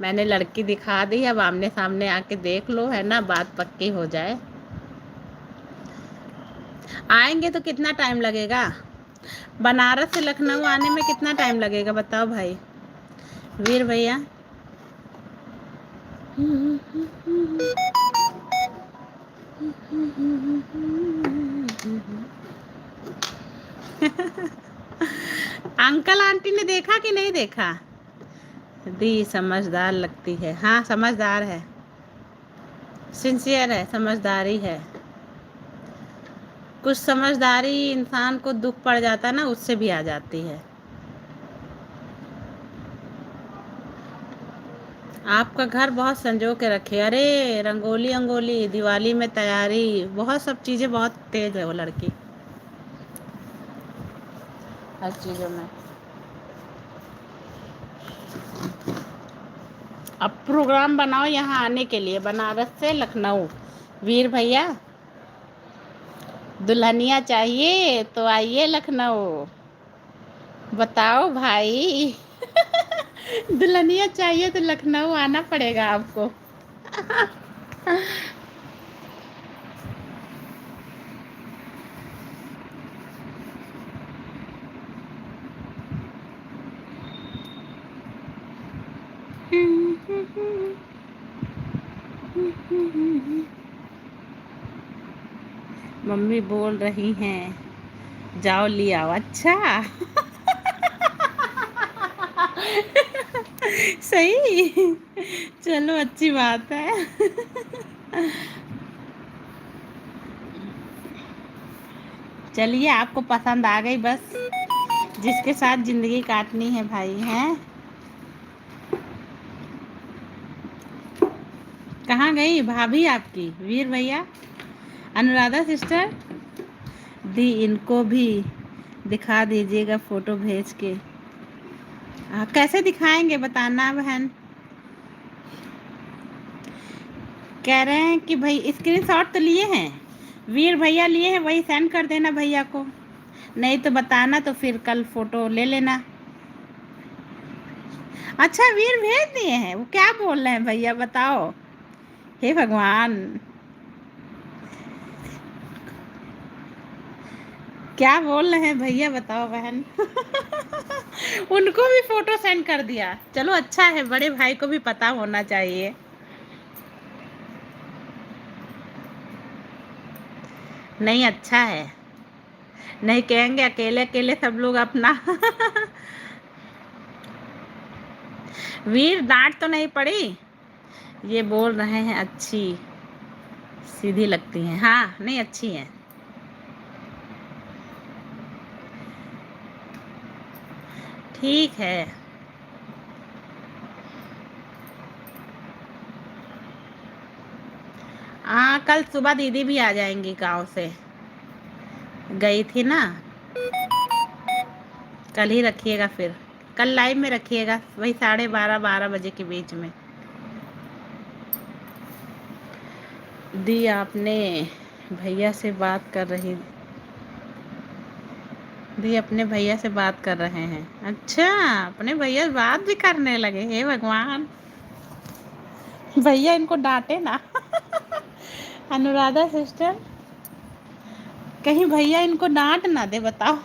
मैंने लड़की दिखा दी, अब आमने सामने आके देख लो, है ना, बात पक्की हो जाए। आएंगे तो कितना टाइम लगेगा? बनारस से लखनऊ आने में कितना टाइम लगेगा बताओ भाई, वीर भैया? अंकल आंटी ने देखा कि नहीं देखा? दी समझदार लगती है। हाँ समझदार है, सिंसियर है, समझदारी है। कुछ समझदारी इंसान को दुख पड़ जाता है ना, उससे भी आ जाती है। आपका घर बहुत संजो के रखे। अरे रंगोली अंगोली, दिवाली में तैयारी, बहुत सब चीज़ें, बहुत तेज है वो लड़की हर चीज़ों में। अब प्रोग्राम बनाओ यहाँ आने के लिए, बनारस से लखनऊ। वीर भैया दुल्हनिया चाहिए तो आइए लखनऊ। बताओ भाई। दुल्हनिया चाहिए तो लखनऊ आना पड़ेगा आपको। मम्मी बोल रही हैं जाओ ले आओ। अच्छा। सही, चलो अच्छी बात है। चलिए आपको पसंद आ गई बस, जिसके साथ जिंदगी काटनी है भाई, हैं? कहाँ गई भाभी आपकी, वीर भैया, अनुराधा सिस्टर? दी इनको भी दिखा दीजिएगा फोटो भेज के। कैसे दिखाएंगे बताना बहन? कह रहे हैं कि भाई स्क्रीनशॉट तो लिए हैं, वीर भैया लिए हैं, वही सेंड कर देना भैया को, नहीं तो बताना, तो फिर कल फोटो ले लेना। अच्छा वीर भेज दिए हैं, वो क्या बोल रहे हैं भैया बताओ? हे भगवान, क्या बोल रहे हैं भैया बताओ बहन? उनको भी फोटो सेंड कर दिया, चलो अच्छा है, बड़े भाई को भी पता होना चाहिए। नहीं अच्छा है, नहीं कहेंगे अकेले अकेले सब लोग अपना। वीर डांट तो नहीं पड़ी? ये बोल रहे हैं अच्छी सीधी लगती हैं। हाँ नहीं अच्छी हैं। ठीक है। हाँ कल सुबह दीदी भी आ जाएंगी, गांव से गई थी ना। कल ही रखिएगा, फिर कल लाइव में रखिएगा, वही 12:30 बजे के बीच में। दी आपने भैया से बात कर रही, दी अपने भैया से बात कर रहे हैं। अच्छा अपने भैया से बात भी करने लगे, हे भगवान, भैया इनको डांटे ना। अनुराधा सिस्टर, कहीं भैया इनको डांट ना दे बताओ।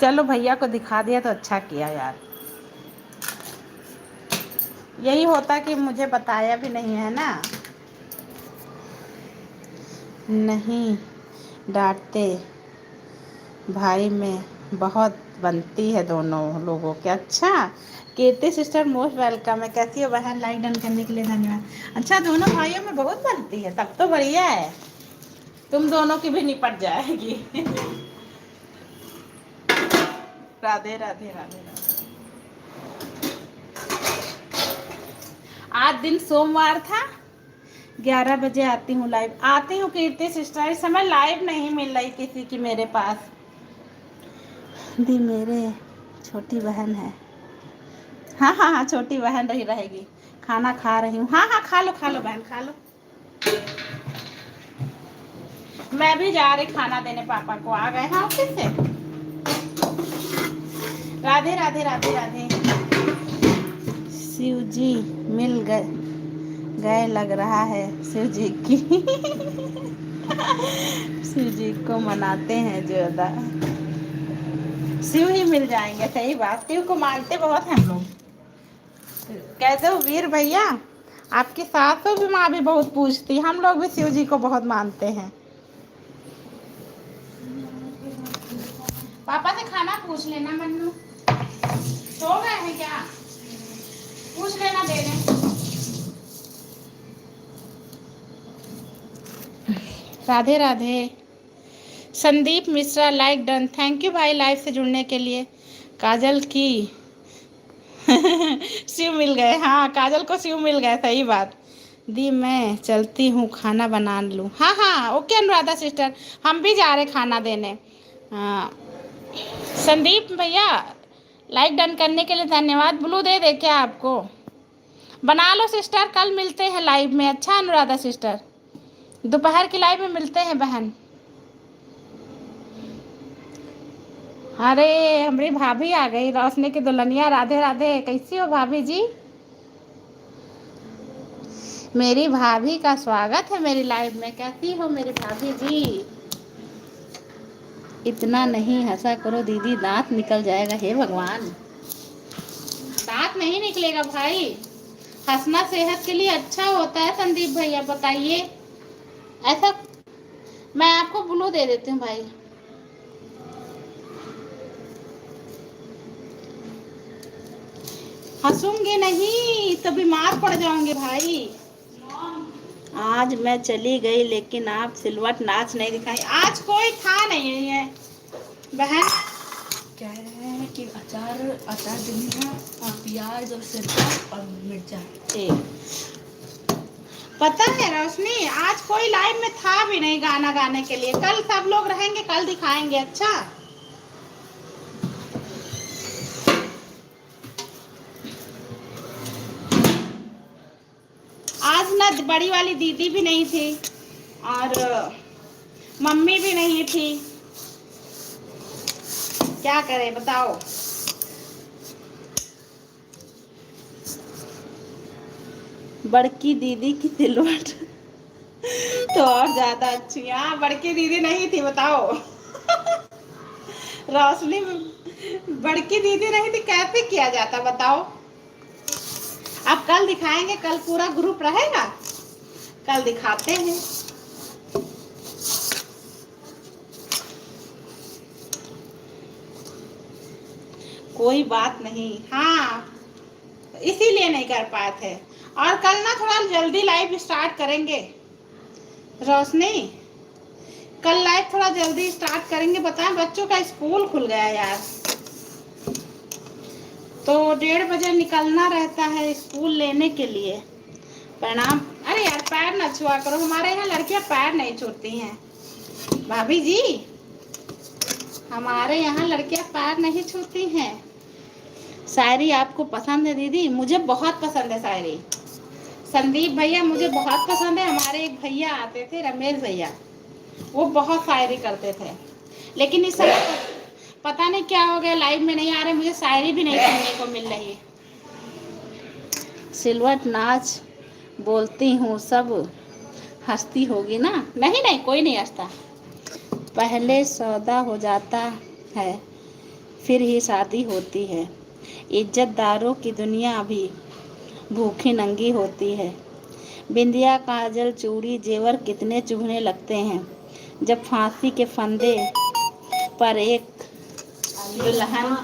चलो भैया को दिखा दिया तो अच्छा किया यार, यही होता कि मुझे बताया भी नहीं, है ना? नहीं डांटते भाई में बहुत बनती है दोनों लोगों के। अच्छा कीर्ति सिस्टर मोस्ट वेलकम है, कैसी हो बहन? लाइक डन करने के लिए धन्यवाद। अच्छा दोनों भाइयों में बहुत बनती है, तब तो बढ़िया है, तुम दोनों की भी निपट जाएगी। राधे राधे राधे राधे। आज दिन सोमवार था, 11 बजे आती हूँ लाइव, आती हूँ कीर्ति सिस्टर, इस समय लाइव नहीं मिल रही किसी की मेरे पास। दी मेरे छोटी बहन है, हाँ हाँ हाँ, छोटी बहन रही रहेगी। खाना खा रही हूँ। हाँ हाँ, खा लो बहन, खा लो। मैं भी जा रही खाना देने, पापा को आ गए हैं ऑफिस से। राधे राधे राधे राधे। शिव जी मिल गए लग रहा है शिव जी की। शिव जी को मनाते हैं ज्यादा, शिव ही मिल जाएंगे। सही बात, शिव को मानते बहुत हैं हम लोग। कहते हो वीर भैया, आपकी सासू भी माँ भी बहुत पूछती, हम लोग भी शिव जी को बहुत मानते हैं। पापा से खाना पूछ लेना मन्नू, सो गए हैं क्या? पूछ लेना, दे दें। Radhe Radhe. Sandeep Mishra, like done, thank you भाई लाइव से जुड़ने के लिए। काजल की शिव मिल गए, हाँ काजल को शिव मिल गए, सही बात। दी मैं चलती हूँ, खाना बना लूँ। हाँ हाँ ओके अनुराधा सिस्टर, हम भी जा रहे खाना देने। हाँ संदीप भैया, लाइक डन करने के लिए धन्यवाद। ब्लू दे क्या आपको? बना लो सिस्टर, कल मिलते हैं लाइव में। अच्छा अनुराधा सिस्टर, दोपहर की लाइव में मिलते हैं बहन। अरे हमारी भाभी आ गई, रोशनी की दुल्हनिया। राधे राधे, कैसी हो भाभी जी? मेरी भाभी का स्वागत है मेरी लाइव में। कैसी हो मेरी भाभी जी? इतना नहीं हंसा करो दीदी, दांत निकल जाएगा। हे भगवान, दांत नहीं निकलेगा भाई, हंसना सेहत के लिए अच्छा होता है। संदीप भैया बताइए ऐसा। मैं आपको ब्लू दे देती हूँ भाई। हंसूंगी नहीं तो बीमार पड़ जाऊंगे भाई। आज मैं चली गई लेकिन आप सिलवट नाच नहीं दिखाई। आज कोई था नहीं है बहन। कह रहे हैं कि अचार धनिया और प्याज और सिरका और मिर्चा। पता है रोशनी, आज कोई लाइव में था भी नहीं गाना गाने के लिए। कल सब लोग रहेंगे, कल दिखाएंगे। अच्छा आज ना बड़ी वाली दीदी भी नहीं थी और मम्मी भी नहीं थी। क्या करें बताओ। बड़की दीदी की सिलवट तो और ज्यादा अच्छी। हाँ बड़की दीदी नहीं थी, बताओ। रोशनी बड़की दीदी नहीं थी, कैसे किया जाता बताओ। अब कल दिखाएंगे, कल पूरा ग्रुप रहेगा, कल दिखाते हैं। कोई बात नहीं, हाँ इसीलिए नहीं कर पाए थे। और कल ना थोड़ा जल्दी लाइव स्टार्ट करेंगे रोशनी, कल लाइव थोड़ा जल्दी स्टार्ट करेंगे। बताएं बच्चों का स्कूल खुल गया यार, तो 1:30 बजे निकलना रहता है स्कूल लेने के लिए। प्रणाम। अरे यार पैर न छुआ करो, हमारे यहाँ लड़कियां पैर नहीं छूती हैं भाभी जी, हमारे यहाँ लड़कियां पैर नहीं छूती हैं। शायरी आपको पसंद है दीदी? मुझे बहुत पसंद है शायरी। संदीप भैया मुझे बहुत पसंद है। हमारे एक भैया आते थे, रमेश भैया, वो बहुत शायरी करते थे। लेकिन इस समय पता नहीं क्या हो गया, लाइव में नहीं आ रहे, मुझे शायरी भी नहीं सुनने को मिल रही। सिलवट नाच बोलती हूँ, सब हंसती होगी ना? नहीं नहीं कोई नहीं हंसता। पहले सौदा हो जाता है फिर ही शादी होती है। इज्जतदारों की दुनिया अभी भूखी नंगी होती है। बिंदिया काजल चूड़ी जेवर कितने चुभने लगते हैं जब फांसी के फंदे पर एक दुल्हन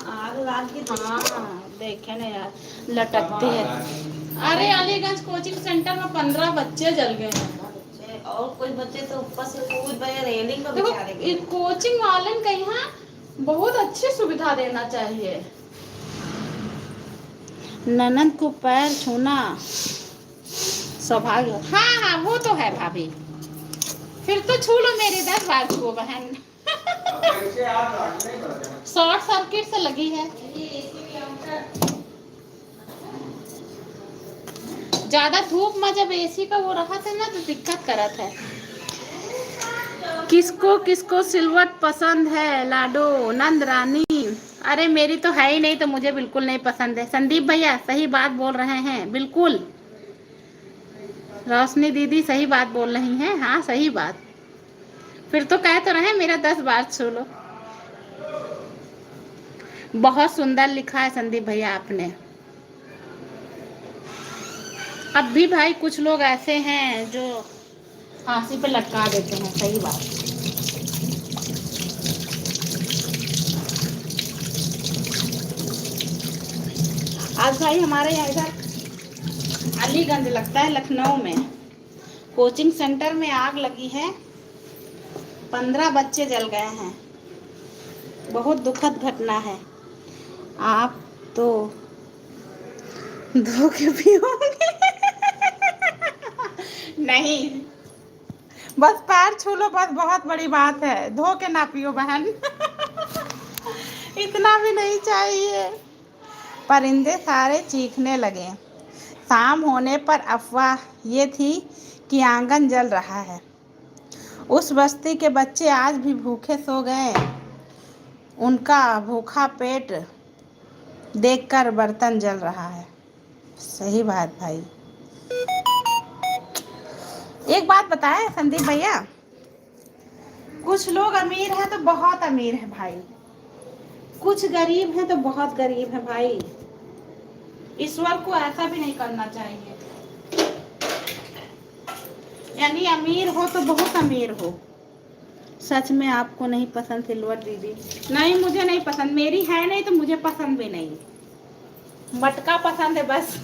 देखे ना यार लटकती है। अरे अलीगंज कोचिंग सेंटर में 15 बच्चे जल गए हैं। और कोई बच्चे तो ऊपर से कूद गए, रेलिंग पर बेचारे गए। कोचिंग वाले का यहाँ बहुत अच्छी सुविधा देना चाहिए। ननद को पैर छूना सौभाग्य। हाँ हाँ वो तो है भाभी, फिर तो छू लो मेरे 10 बार छुओ बहन। शॉर्ट सर्किट से लगी है। ज्यादा धूप में जब एसी का वो रहा था ना तो दिक्कत करा था। किसको किसको सिलवट पसंद है? लाडो, नंद रानी। अरे मेरी तो है ही नहीं तो मुझे बिल्कुल नहीं पसंद है। संदीप भैया सही बात बोल रहे हैं, बिल्कुल। रोशनी दीदी सही बात बोल रही हैं, हाँ सही बात। फिर तो कह तो रहे मेरा 10 बार छू लो। बहुत सुंदर लिखा है संदीप भैया आपने। अब भी भाई कुछ लोग ऐसे हैं जो फांसी पे लटका देते हैं, सही बात। आज भाई हमारे यहाँ इधर अलीगंज लगता है, लखनऊ में कोचिंग सेंटर में आग लगी है। 15 बच्चे जल गए हैं। बहुत दुखद घटना है। आप तो धोखे भी होंगे। नहीं, बस पैर छू लो बस, बहुत बड़ी बात है। धो के ना पियो बहन। इतना भी नहीं चाहिए। परिंदे सारे चीखने लगे। शाम होने पर अफवाह ये थी कि आंगन जल रहा है। उस बस्ती के बच्चे आज भी भूखे सो गए। उनका भूखा पेट देखकर बर्तन जल रहा है। सही बात भाई। एक बात बताएं संदीप भैया, कुछ लोग अमीर हैं तो बहुत अमीर हैं भाई, कुछ गरीब हैं तो बहुत गरीब हैं भाई। ईश्वर को ऐसा भी नहीं करना चाहिए। यानी अमीर हो तो बहुत अमीर हो। सच में आपको नहीं पसंद सिल्वर दीदी? नहीं, मुझे नहीं पसंद। मेरी है नहीं तो मुझे पसंद भी नहीं। मटका पसंद है बस।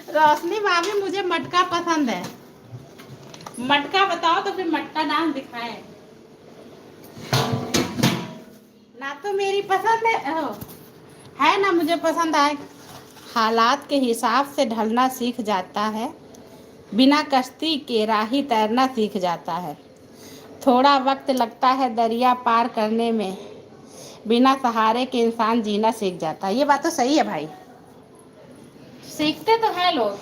रोशनी भाभी मुझे मटका पसंद है। मटका बताओ तो फिर मटका डांस दिखाए। ना तो मेरी पसंद है ना मुझे पसंद आए। हालात के हिसाब से ढलना सीख जाता है। बिना कश्ती के राही तैरना सीख जाता है। थोड़ा वक्त लगता है दरिया पार करने में। बिना सहारे के इंसान जीना सीख जाता है। ये बात तो सही है भाई, सीखते तो है लोग।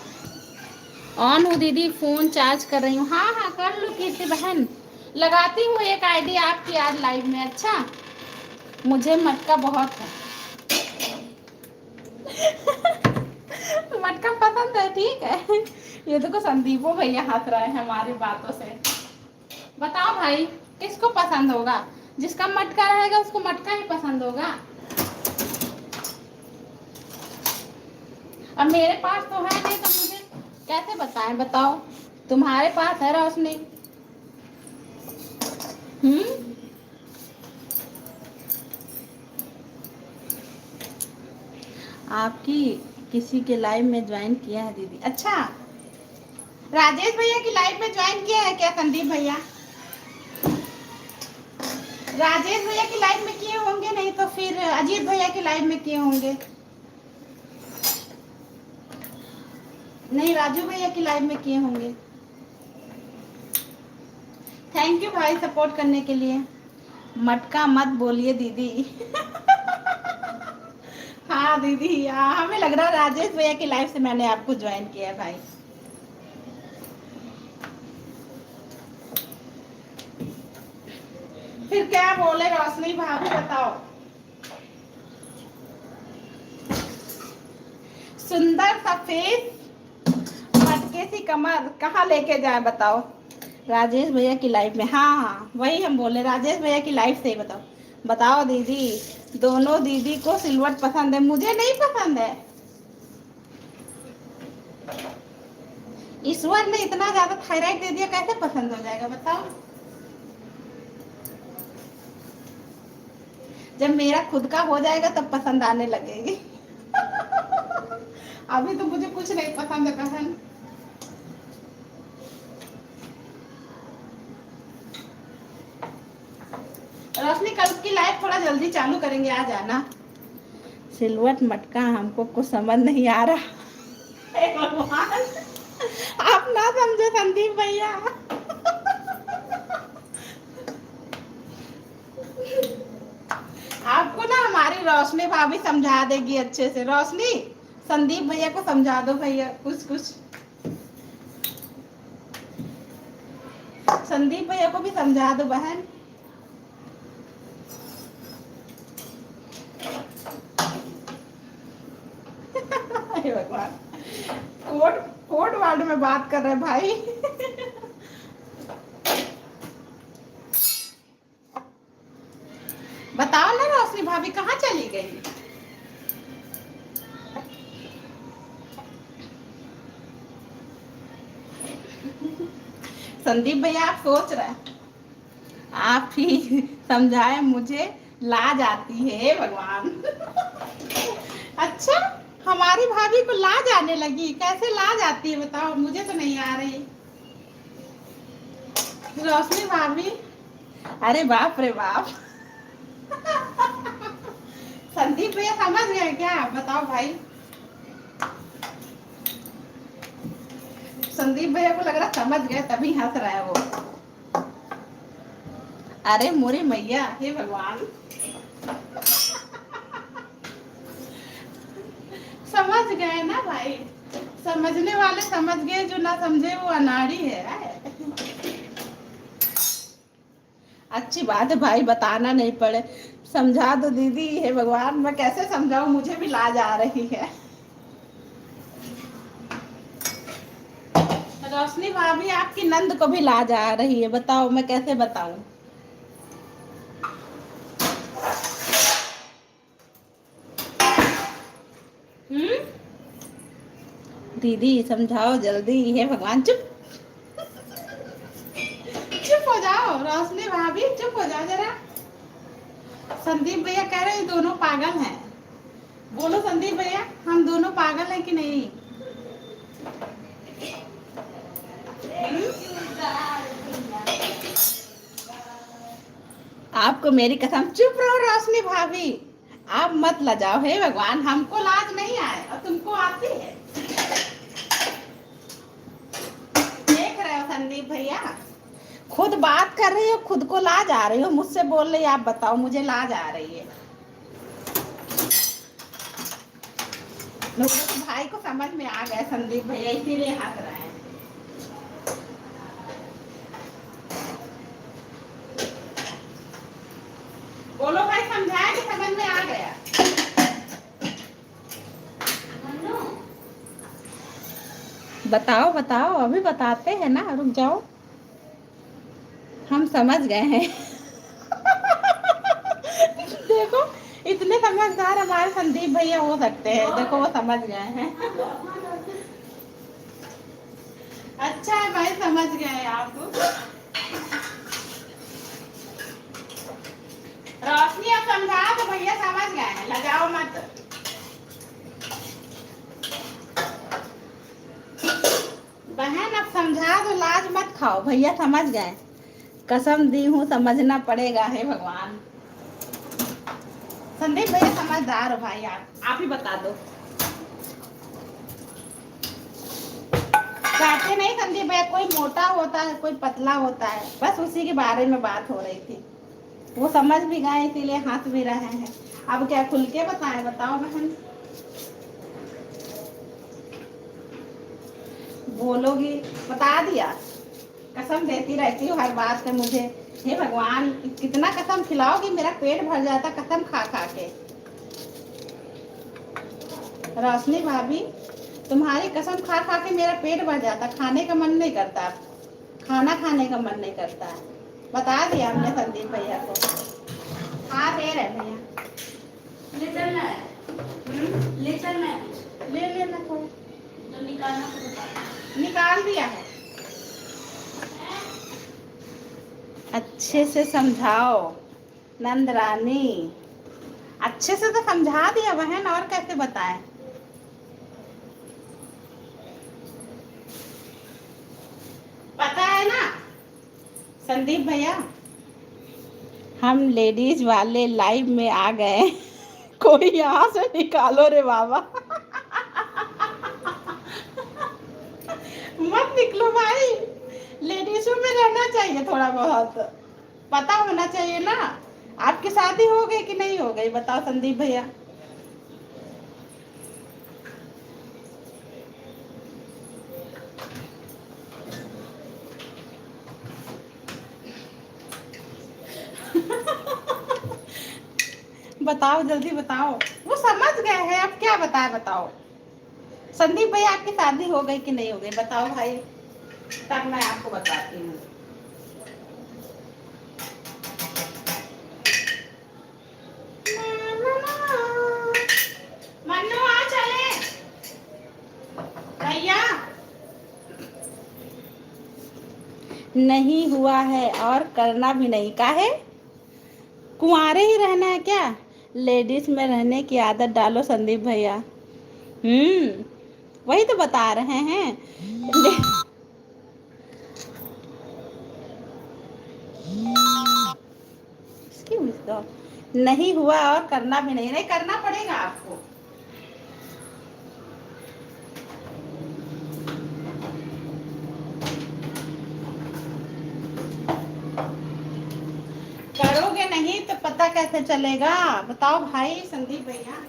ऑन हूँ दीदी, फोन चार्ज कर रही हूँ। हाँ हाँ कर लो कीर्ति बहन, लगाती हूँ एक आईडी आपकी आज लाइव में। अच्छा, मुझे मटका बहुत है। मटका पसंद है, ठीक है। ये देखो संदीपो भैया हंस रहे हैं हमारी बातों से। बताओ भाई किसको पसंद होगा? जिसका मटका रहेगा उसको मटका ही पसंद होगा। अब मेरे पास तो है नहीं तो मुझे कैसे बताएं? बताओ, तुम्हारे पास है रोशनी? आपकी किसी के लाइव में ज्वाइन किया है दीदी? अच्छा, राजेश भैया की लाइव में ज्वाइन किया है क्या संदीप भैया? राजेश भैया की लाइव में किए होंगे, नहीं तो फिर अजीत भैया की लाइव में किए होंगे। नहीं, राजू भैया की लाइव में किए होंगे। थैंक यू भाई सपोर्ट करने के लिए। मटका मत बोलिए दीदी। हाँ दीदी, हाँ हमें लग रहा है राजेश भैया की लाइव से मैंने आपको ज्वाइन किया है भाई। फिर क्या बोले रोशनी भाभी, बताओ। सुंदर सफेद मटके सी कमर कहाँ लेके जाए बताओ? राजेश भैया की लाइफ में। हाँ हाँ वही हम बोले, राजेश भैया की लाइफ से ही बताओ। बताओ दीदी, दोनों दीदी को सिल्वर पसंद है, मुझे नहीं पसंद है। ईश्वर ने इतना ज्यादा थायराइड दे दिया, कैसे पसंद हो जाएगा बताओ? जब मेरा खुद का हो जाएगा तब पसंद आने लगेगी। अभी तो मुझे कुछ नहीं पसंद है बहन। रोशनी कल की लाइव थोड़ा जल्दी चालू करेंगे, आ जाना। सिल्वर मटका हमको कुछ समझ नहीं आ रहा। हे भगवान, आप ना समझे संदीप भैया। आपको ना हमारी रोशनी भाभी समझा देगी अच्छे से। रोशनी संदीप भैया को समझा दो भैया कुछ कुछ। संदीप भैया को भी समझा दो बहन। हे भगवान, कोड कोड वर्ड में बात कर रहे भाई। बताओ ना रोशनी भाभी कहाँ चली गई? संदीप भैया आप सोच रहे हैं, आप ही समझाए, मुझे लाज आती है भगवान। अच्छा, हमारी भाभी को लाज आने लगी? कैसे लाज आती है बताओ, मुझे तो नहीं आ रही। रोशनी भाभी, अरे बाप रे बाप। संदीप भैया समझ गए क्या? बताओ भाई। संदीप भैया को लग रहा समझ गए तभी हंस रहा है वो। अरे मोरे मैया, हे भगवान। समझ गए ना भाई, समझने वाले समझ गए, जो ना समझे वो अनाड़ी है। अच्छी बात है भाई, बताना नहीं पड़े, समझा दो दीदी। हे भगवान, मैं कैसे समझाऊं, मुझे भी लाज आ रही है। रोशनी भाभी, आपकी नंद को भी लाज आ रही है, बताओ मैं कैसे बताऊं। दीदी समझाओ जल्दी, हे भगवान। चुप चुप हो जाओ रोशनी भाभी, चुप हो जाओ जरा। संदीप भैया कह रहे हैं दोनों पागल हैं। बोलो संदीप भैया, हम दोनों पागल हैं कि नहीं? आपको मेरी कसम। चुप रहो रोशनी भाभी, आप मत लजाओ। हे भगवान, हमको लाज नहीं आए और तुमको आती है। देख रहे हो संदीप भैया, खुद बात कर रही हो, खुद को लाज आ रही हो, मुझसे बोल रही, आप बताओ मुझे लाज आ रही है। तो भाई को समझ में आ गया संदीप भैया, इसीलिए हंस रहे हैं। बोलो भाई, समझाया कि समझ में आ गया? बताओ बताओ, अभी बताते हैं ना, रुक जाओ। हम समझ गए हैं। देखो, इतने समझदार हमारे संदीप भैया हो सकते हैं, देखो वो समझ गए हैं। अच्छा है भाई, समझ गए आप। रोशनी अब समझा तो भैया समझ गए हैं, लगाओ मत। बहन अब समझा दो, लाज मत खाओ, भैया समझ गए। कसम दी हूँ, समझना पड़ेगा। हे भगवान, संदीप भैया समझदार हो भाई, आप ही बता दो। कहते नहीं संदीप भैया, कोई मोटा होता है, कोई पतला होता है, बस उसी के बारे में बात हो रही थी। वो समझ भी गए, इसीलिए हंस भी रहे हैं। अब क्या खुल के बताएं, बताओ बहन। बोलोगी? बता दिया, कसम देती रहती हूँ हर बात पे मुझे। हे भगवान, कितना कसम खिलाओगी, मेरा पेट भर जाता कसम खा खा के। रोशनी भाभी, तुम्हारी कसम खा खा के मेरा पेट भर जाता, खाने का मन नहीं करता, खाना खाने का मन नहीं करता है। बता दिया हमने संदीप भैया को। हाँ दे रहे भैया। ले चलना है, ले चलना है, ले लेना कोई, तो निकालना तो बता। निकाल दिया है। अच्छे से समझाओ नंद रानी, अच्छे से तो समझा दिया बहन, और कैसे बताएं। पता है ना संदीप भैया, हम लेडीज वाले लाइव में आ गए। कोई यहाँ से निकालो रे बाबा। मत निकलो भाई, लेडीजों में रहना चाहिए थोड़ा बहुत, पता होना चाहिए ना। आपकी शादी हो गई कि नहीं हो गई, बताओ संदीप भैया। बताओ जल्दी बताओ। वो समझ गए हैं, अब क्या बताए बताओ। संदीप भैया आपकी शादी हो गई कि नहीं हो गई बताओ भाई, तब मैं आपको बताती हूँ। मन्नू आ चले भैया। नहीं हुआ है और करना भी नहीं। काहे? कुंवारे ही रहना है क्या? लेडीज में रहने की आदत डालो संदीप भैया। वही तो बता रहे हैं। Excuse दो। नहीं हुआ और करना भी नहीं। नहीं करना पड़ेगा आपको। करोगे नहीं तो पता कैसे चलेगा बताओ भाई संदीप भैया।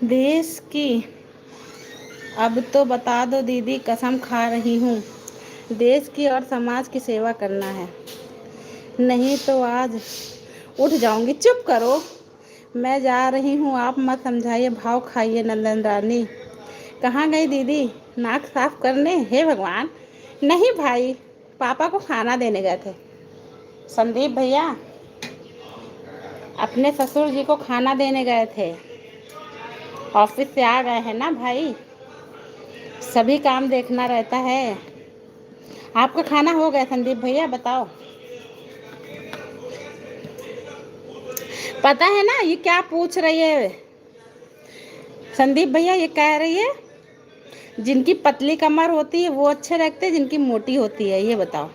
देश की अब तो बता दो दीदी, कसम खा रही हूँ। देश की और समाज की सेवा करना है, नहीं तो आज उठ जाऊंगी। चुप करो, मैं जा रही हूँ, आप मत समझाइए। भाव खाइए नंदन रानी। कहाँ गई दीदी? नाक साफ करने? हे भगवान। नहीं भाई, पापा को खाना देने गए थे। संदीप भैया अपने ससुर जी को खाना देने गए थे। ऑफिस से आ गए हैं ना भाई, सभी काम देखना रहता है। आपका खाना हो गया संदीप भैया? बताओ। पता है ना ये क्या पूछ रही है संदीप भैया? ये कह रही है जिनकी पतली कमर होती है वो अच्छे लगते हैं, जिनकी मोटी होती है। ये बताओ।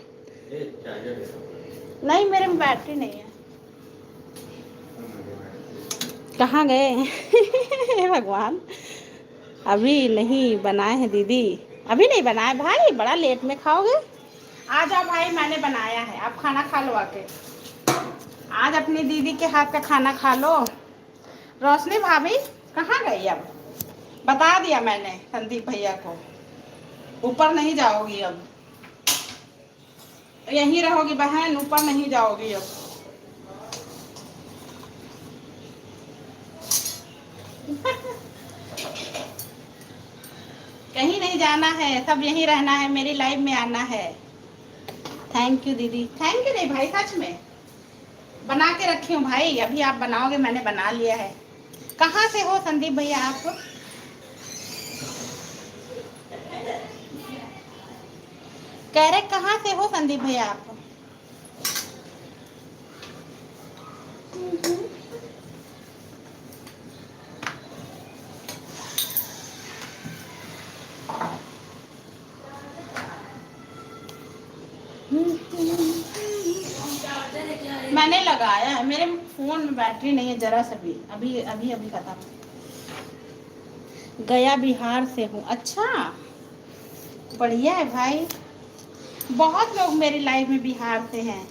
नहीं, मेरे में बैटरी नहीं है। कहाँ गए? हे भगवान, अभी नहीं बनाए हैं दीदी, अभी नहीं बनाए भाई। बड़ा लेट में खाओगे। आ जाओ भाई, मैंने बनाया है, आप खाना खा लो आके। आज अपनी दीदी के हाथ का खाना खा लो। रोशनी भाभी कहाँ गई? अब बता दिया मैंने संदीप भैया को, ऊपर नहीं जाओगी अब, यहीं रहोगी बहन, ऊपर नहीं जाओगी अब। कहीं नहीं जाना है, सब यहीं रहना है, मेरी लाइफ में आना है। थैंक यू दीदी। थैंक यू नहीं भाई, सच में बना के रखी हूँ भाई। अभी आप बनाओगे, मैंने बना लिया है। कहाँ से हो संदीप भैया आप? कह रहे कहाँ से हो संदीप भैया आप? मैंने लगाया है, मेरे फोन में बैटरी नहीं है जरा सा भी। अभी अभी अभी खत्म। गया बिहार से हूँ। अच्छा, बढ़िया है भाई। बहुत लोग मेरी लाइफ में बिहार से हैं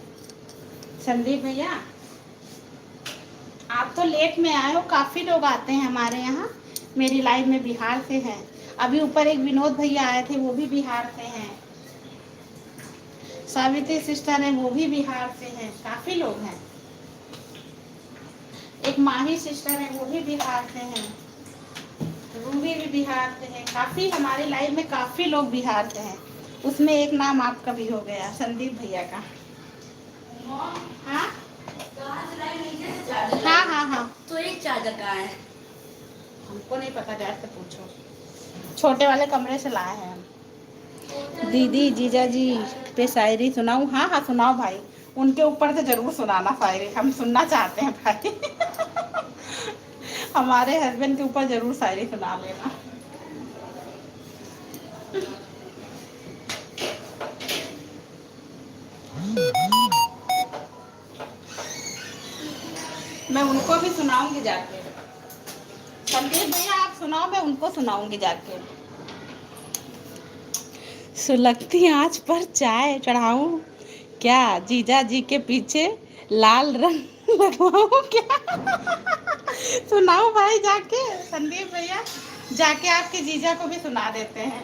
संदीप भैया। आप तो लेट में आए हो, काफ़ी लोग आते हैं हमारे यहाँ। मेरी लाइफ में बिहार से हैं। अभी ऊपर एक विनोद भैया आए थे, वो भी बिहार से हैं। सावित्री सिस्टर है, वो भी बिहार से हैं। काफी लोग हैं। एक माही सिस्टर है, वो भी बिहार से हैं। रूबी भी बिहार से है। काफी हमारी लाइफ में काफी लोग बिहार से हैं। उसमें एक नाम आपका भी हो गया, संदीप भैया का। हाँ हाँ हाँ हाँ। तो एक चार्जर कहाँ है? हमको नहीं पता, डैड से पूछो। छोटे वाले कमरे से लाए हैं हम। दीदी जीजा जी पे शायरी सुनाऊं? हाँ हाँ सुनाओ भाई, उनके ऊपर से जरूर सुनाना शायरी, हम सुनना चाहते हैं भाई। हमारे हस्बैंड के ऊपर जरूर शायरी सुना लेना। मैं उनको भी सुनाऊंगी जाके। संदीप भैया आप सुनाओ, मैं उनको सुनाऊंगी जाके। सुलगती आंच पर चाय चढ़ाऊं क्या? जीजा जी के पीछे लाल रंग लगवाऊं क्या? सुनाओ भाई जाके। संदीप भैया जाके आपके जीजा को भी सुना देते हैं।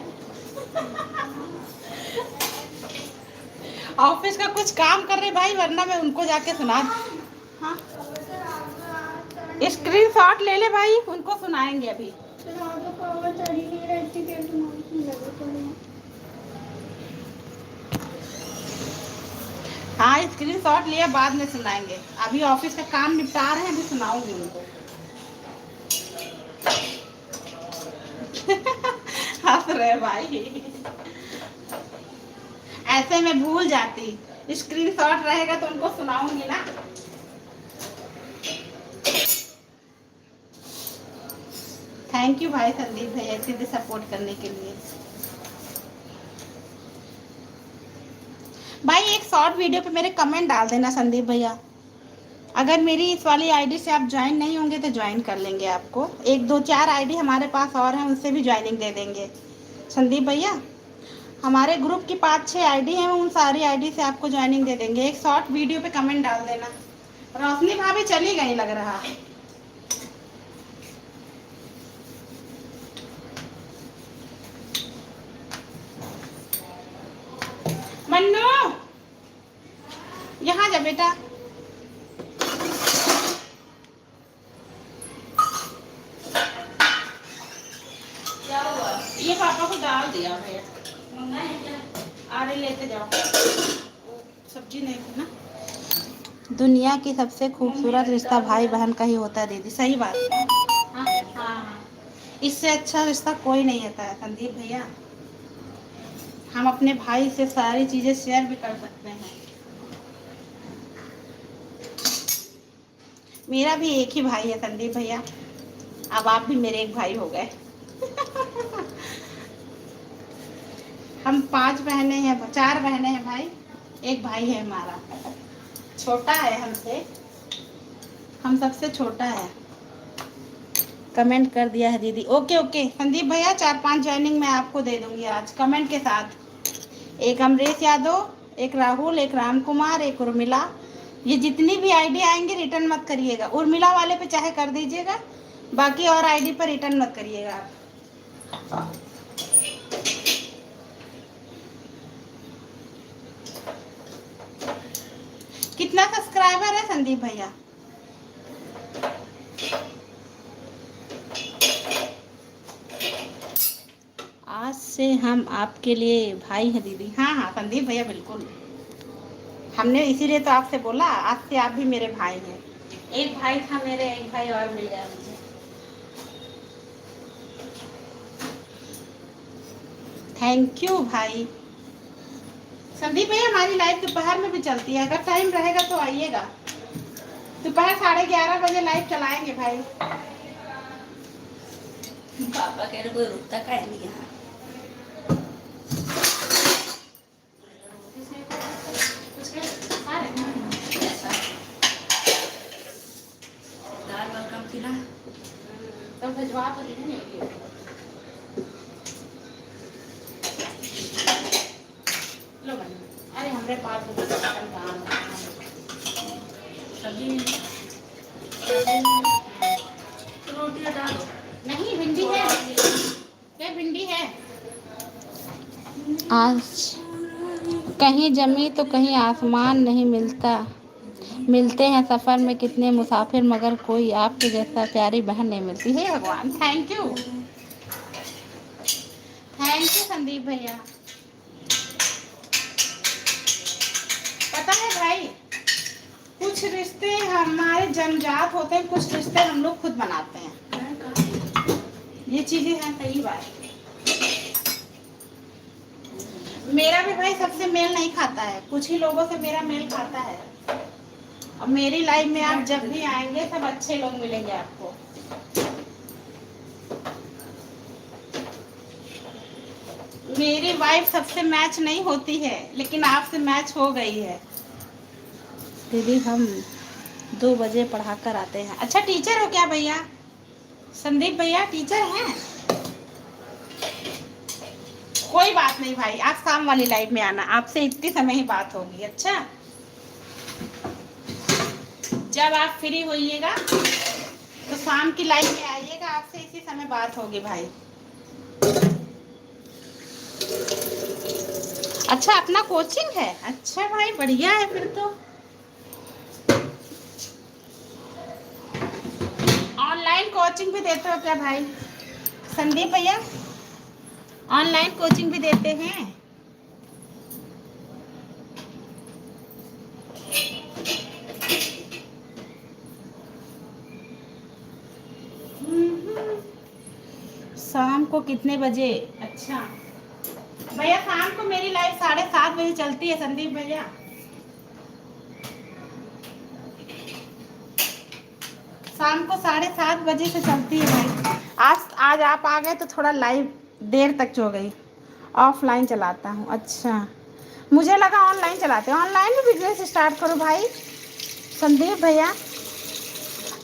ऑफिस का कुछ काम कर रहे भाई, वरना मैं उनको जाके सुना। हाँ स्क्रीन शॉट ले ले भाई, उनको सुनाएंगे अभी। हाँ स्क्रीन शॉट लिया, बाद में सुनाएंगे। अभी ऑफिस का काम निपटा रहे हैं, अभी सुनाऊंगी उनको। हंस रहे भाई, ऐसे में भूल जाती। स्क्रीन शॉट रहेगा तो उनको सुनाऊंगी ना। थैंक यू भाई संदीप भैया इतनी सपोर्ट करने के लिए। भाई एक शॉर्ट वीडियो पे मेरे कमेंट डाल देना संदीप भैया। अगर मेरी इस वाली आईडी से आप ज्वाइन नहीं होंगे तो ज्वाइन कर लेंगे आपको। 1 2 4 आईडी हमारे पास और हैं, उनसे भी ज्वाइनिंग दे देंगे संदीप भैया। हमारे ग्रुप की 5-6 आईडी हैं, उन सारी आईडी से आपको ज्वाइनिंग दे देंगे। एक शॉर्ट वीडियो पे कमेंट डाल देना। रोशनी भाभी चली गई लग रहा है। मन्नू यहाँ जा बेटा। क्या हुआ? ये पापा को डाल दिया भैया। मंगाए क्या? अरे लेते जाओ, सब्जी नहीं थी ना। दुनिया की सबसे खूबसूरत रिश्ता भाई बहन का ही होता है दीदी, सही बात है। हाँ हाँ, इससे अच्छा रिश्ता कोई नहीं होता है संदीप भैया। हम अपने भाई से सारी चीजें शेयर भी कर सकते हैं। मेरा भी एक ही भाई है संदीप भैया, अब आप भी मेरे एक भाई हो गए। हम 5 बहनें हैं, 4 बहनें हैं भाई, एक भाई है हमारा, छोटा है हमसे, हम सबसे छोटा है। कमेंट कर दिया है दीदी। ओके ओके संदीप भैया 4-5 ज्वाइनिंग मैं आपको दे दूंगी आज कमेंट के साथ। एक अमरीश यादव, एक राहुल, एक राम कुमार, एक उर्मिला। ये जितनी भी आईडी आएंगे रिटर्न मत करिएगा। उर्मिला वाले पे चाहे कर दीजिएगा, बाकी और आईडी पर रिटर्न मत करिएगा आप। कितना सब्सक्राइबर है संदीप भैया? आज से हम आपके लिए भाई हैं दीदी। हाँ हाँ संदीप भैया बिल्कुल, हमने इसीलिए तो आपसे बोला आज से आप भी मेरे भाई हैं। एक भाई था मेरे, एक भाई और मिल गया मुझे। थैंक यू भाई। संदीप भैया हमारी लाइव दोपहर में भी चलती है, अगर टाइम रहेगा तो आइएगा। दोपहर 11:30 बजे लाइव चलाएंगे भाई। पापा कह रहे कोई रुकता का है नहीं यहाँ। दाल वाल कम थी ना, तो भिजवा तो दीजिए। लो बनी। अरे हमारे पास सब्जी नहीं, रोटी डालो। नहीं भिंडी आज कहीं जमी तो कहीं आसमान नहीं मिलता, मिलते हैं सफ़र में कितने मुसाफिर मगर कोई आपके जैसा प्यारी बहन नहीं मिलती। हे भगवान, थैंक यू संदीप भैया। पता है भाई, कुछ रिश्ते हमारे जन्मजात होते हैं, कुछ रिश्ते हम लोग खुद बनाते हैं। ये चीजें हैं, सही बात। मेरा भी भाई सबसे मेल नहीं खाता है, कुछ ही लोगों से मेरा मेल खाता है। अब मेरी लाइफ में आप जब भी आएंगे सब अच्छे लोग मिलेंगे आपको। मेरी वाइफ सबसे मैच नहीं होती है, लेकिन आपसे मैच हो गई है। दीदी हम 2 बजे पढ़ा कर आते हैं। अच्छा टीचर हो क्या भैया? संदीप भैया टीचर हैं? कोई बात नहीं भाई, आप शाम वाली लाइव में आना, आपसे इतनी समय ही बात होगी। अच्छा, जब आप फ्री होइएगा तो शाम की लाइव में आइएगा, आपसे इसी समय बात होगी भाई। अच्छा, अपना कोचिंग है? अच्छा भाई, बढ़िया है फिर तो। ऑनलाइन कोचिंग भी देते हो क्या भाई संदीप भैया? ऑनलाइन कोचिंग भी देते हैं? शाम को कितने बजे? अच्छा भैया, शाम को मेरी लाइव 7:30 बजे चलती है संदीप भैया। शाम को 7:30 बजे से चलती है भाई। आज आप आ गए तो थोड़ा लाइव देर तक हो गई। ऑफलाइन चलाता हूँ। अच्छा, मुझे लगा ऑनलाइन चलाते हैं। ऑनलाइन भी बिजनेस स्टार्ट करो भाई संदीप भैया।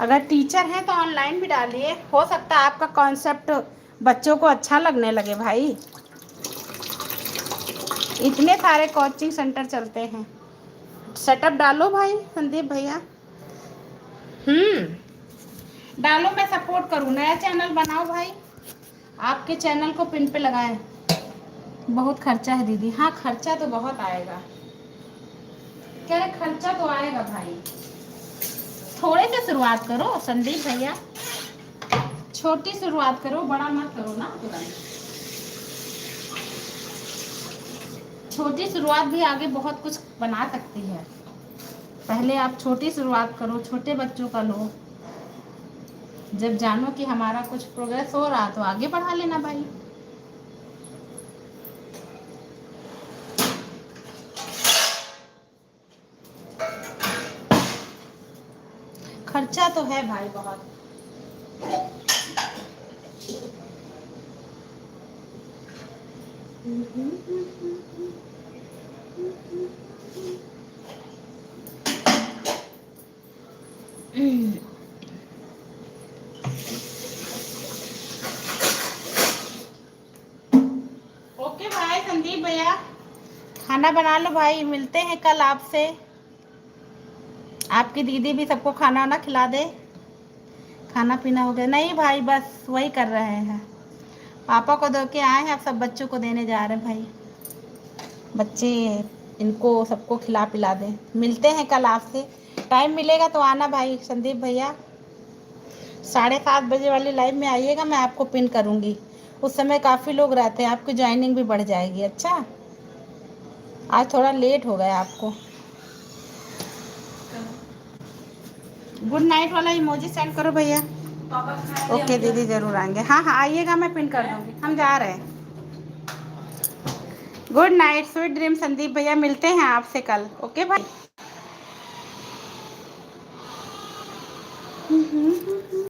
अगर टीचर हैं तो ऑनलाइन भी डालिए, हो सकता है आपका कॉन्सेप्ट बच्चों को अच्छा लगने लगे भाई। इतने सारे कोचिंग सेंटर चलते हैं, सेटअप डालो भाई संदीप भैया। डालो, मैं सपोर्ट करूँ। नया चैनल बनाओ भाई, आपके चैनल को पिन पे लगाएं। बहुत खर्चा है दीदी। हाँ, खर्चा तो बहुत आएगा। कह रहे खर्चा तो आएगा भाई, थोड़े से शुरुआत करो संदीप भैया, छोटी शुरुआत करो, बड़ा मत करो ना तुरंत। छोटी शुरुआत भी आगे बहुत कुछ बना सकती है। पहले आप छोटी शुरुआत करो, छोटे बच्चों का लो। जब जानो कि हमारा कुछ प्रोग्रेस हो रहा तो आगे बढ़ा लेना भाई। खर्चा तो है भाई बहुत। ओके भाई संदीप भैया, खाना बना लो भाई, मिलते हैं कल आपसे। आपकी दीदी भी सबको खाना वाना खिला दे। खाना पीना हो गया? नहीं भाई, बस वही कर रहे हैं। पापा को दे के आए हैं, अब सब बच्चों को देने जा रहे हैं भाई। बच्चे इनको सबको खिला पिला दें। मिलते हैं कल आपसे, टाइम मिलेगा तो आना भाई संदीप भैया। 7:30 बजे वाली लाइव में आइएगा, मैं आपको पिन करूँगी। उस समय काफ़ी लोग रहते हैं, आपकी ज्वाइनिंग भी बढ़ जाएगी। अच्छा, आज थोड़ा लेट हो गया आपको। गुड नाइट वाला इमोजी सेंड करो भैया। ओके दीदी, ज़रूर आएंगे। हाँ हाँ आइएगा, मैं पिन कर दूँगी। हम जा रहे हैं। Good night, sweet dream Sandeep भैया, मिलते हैं आपसे कल। ओके भाई।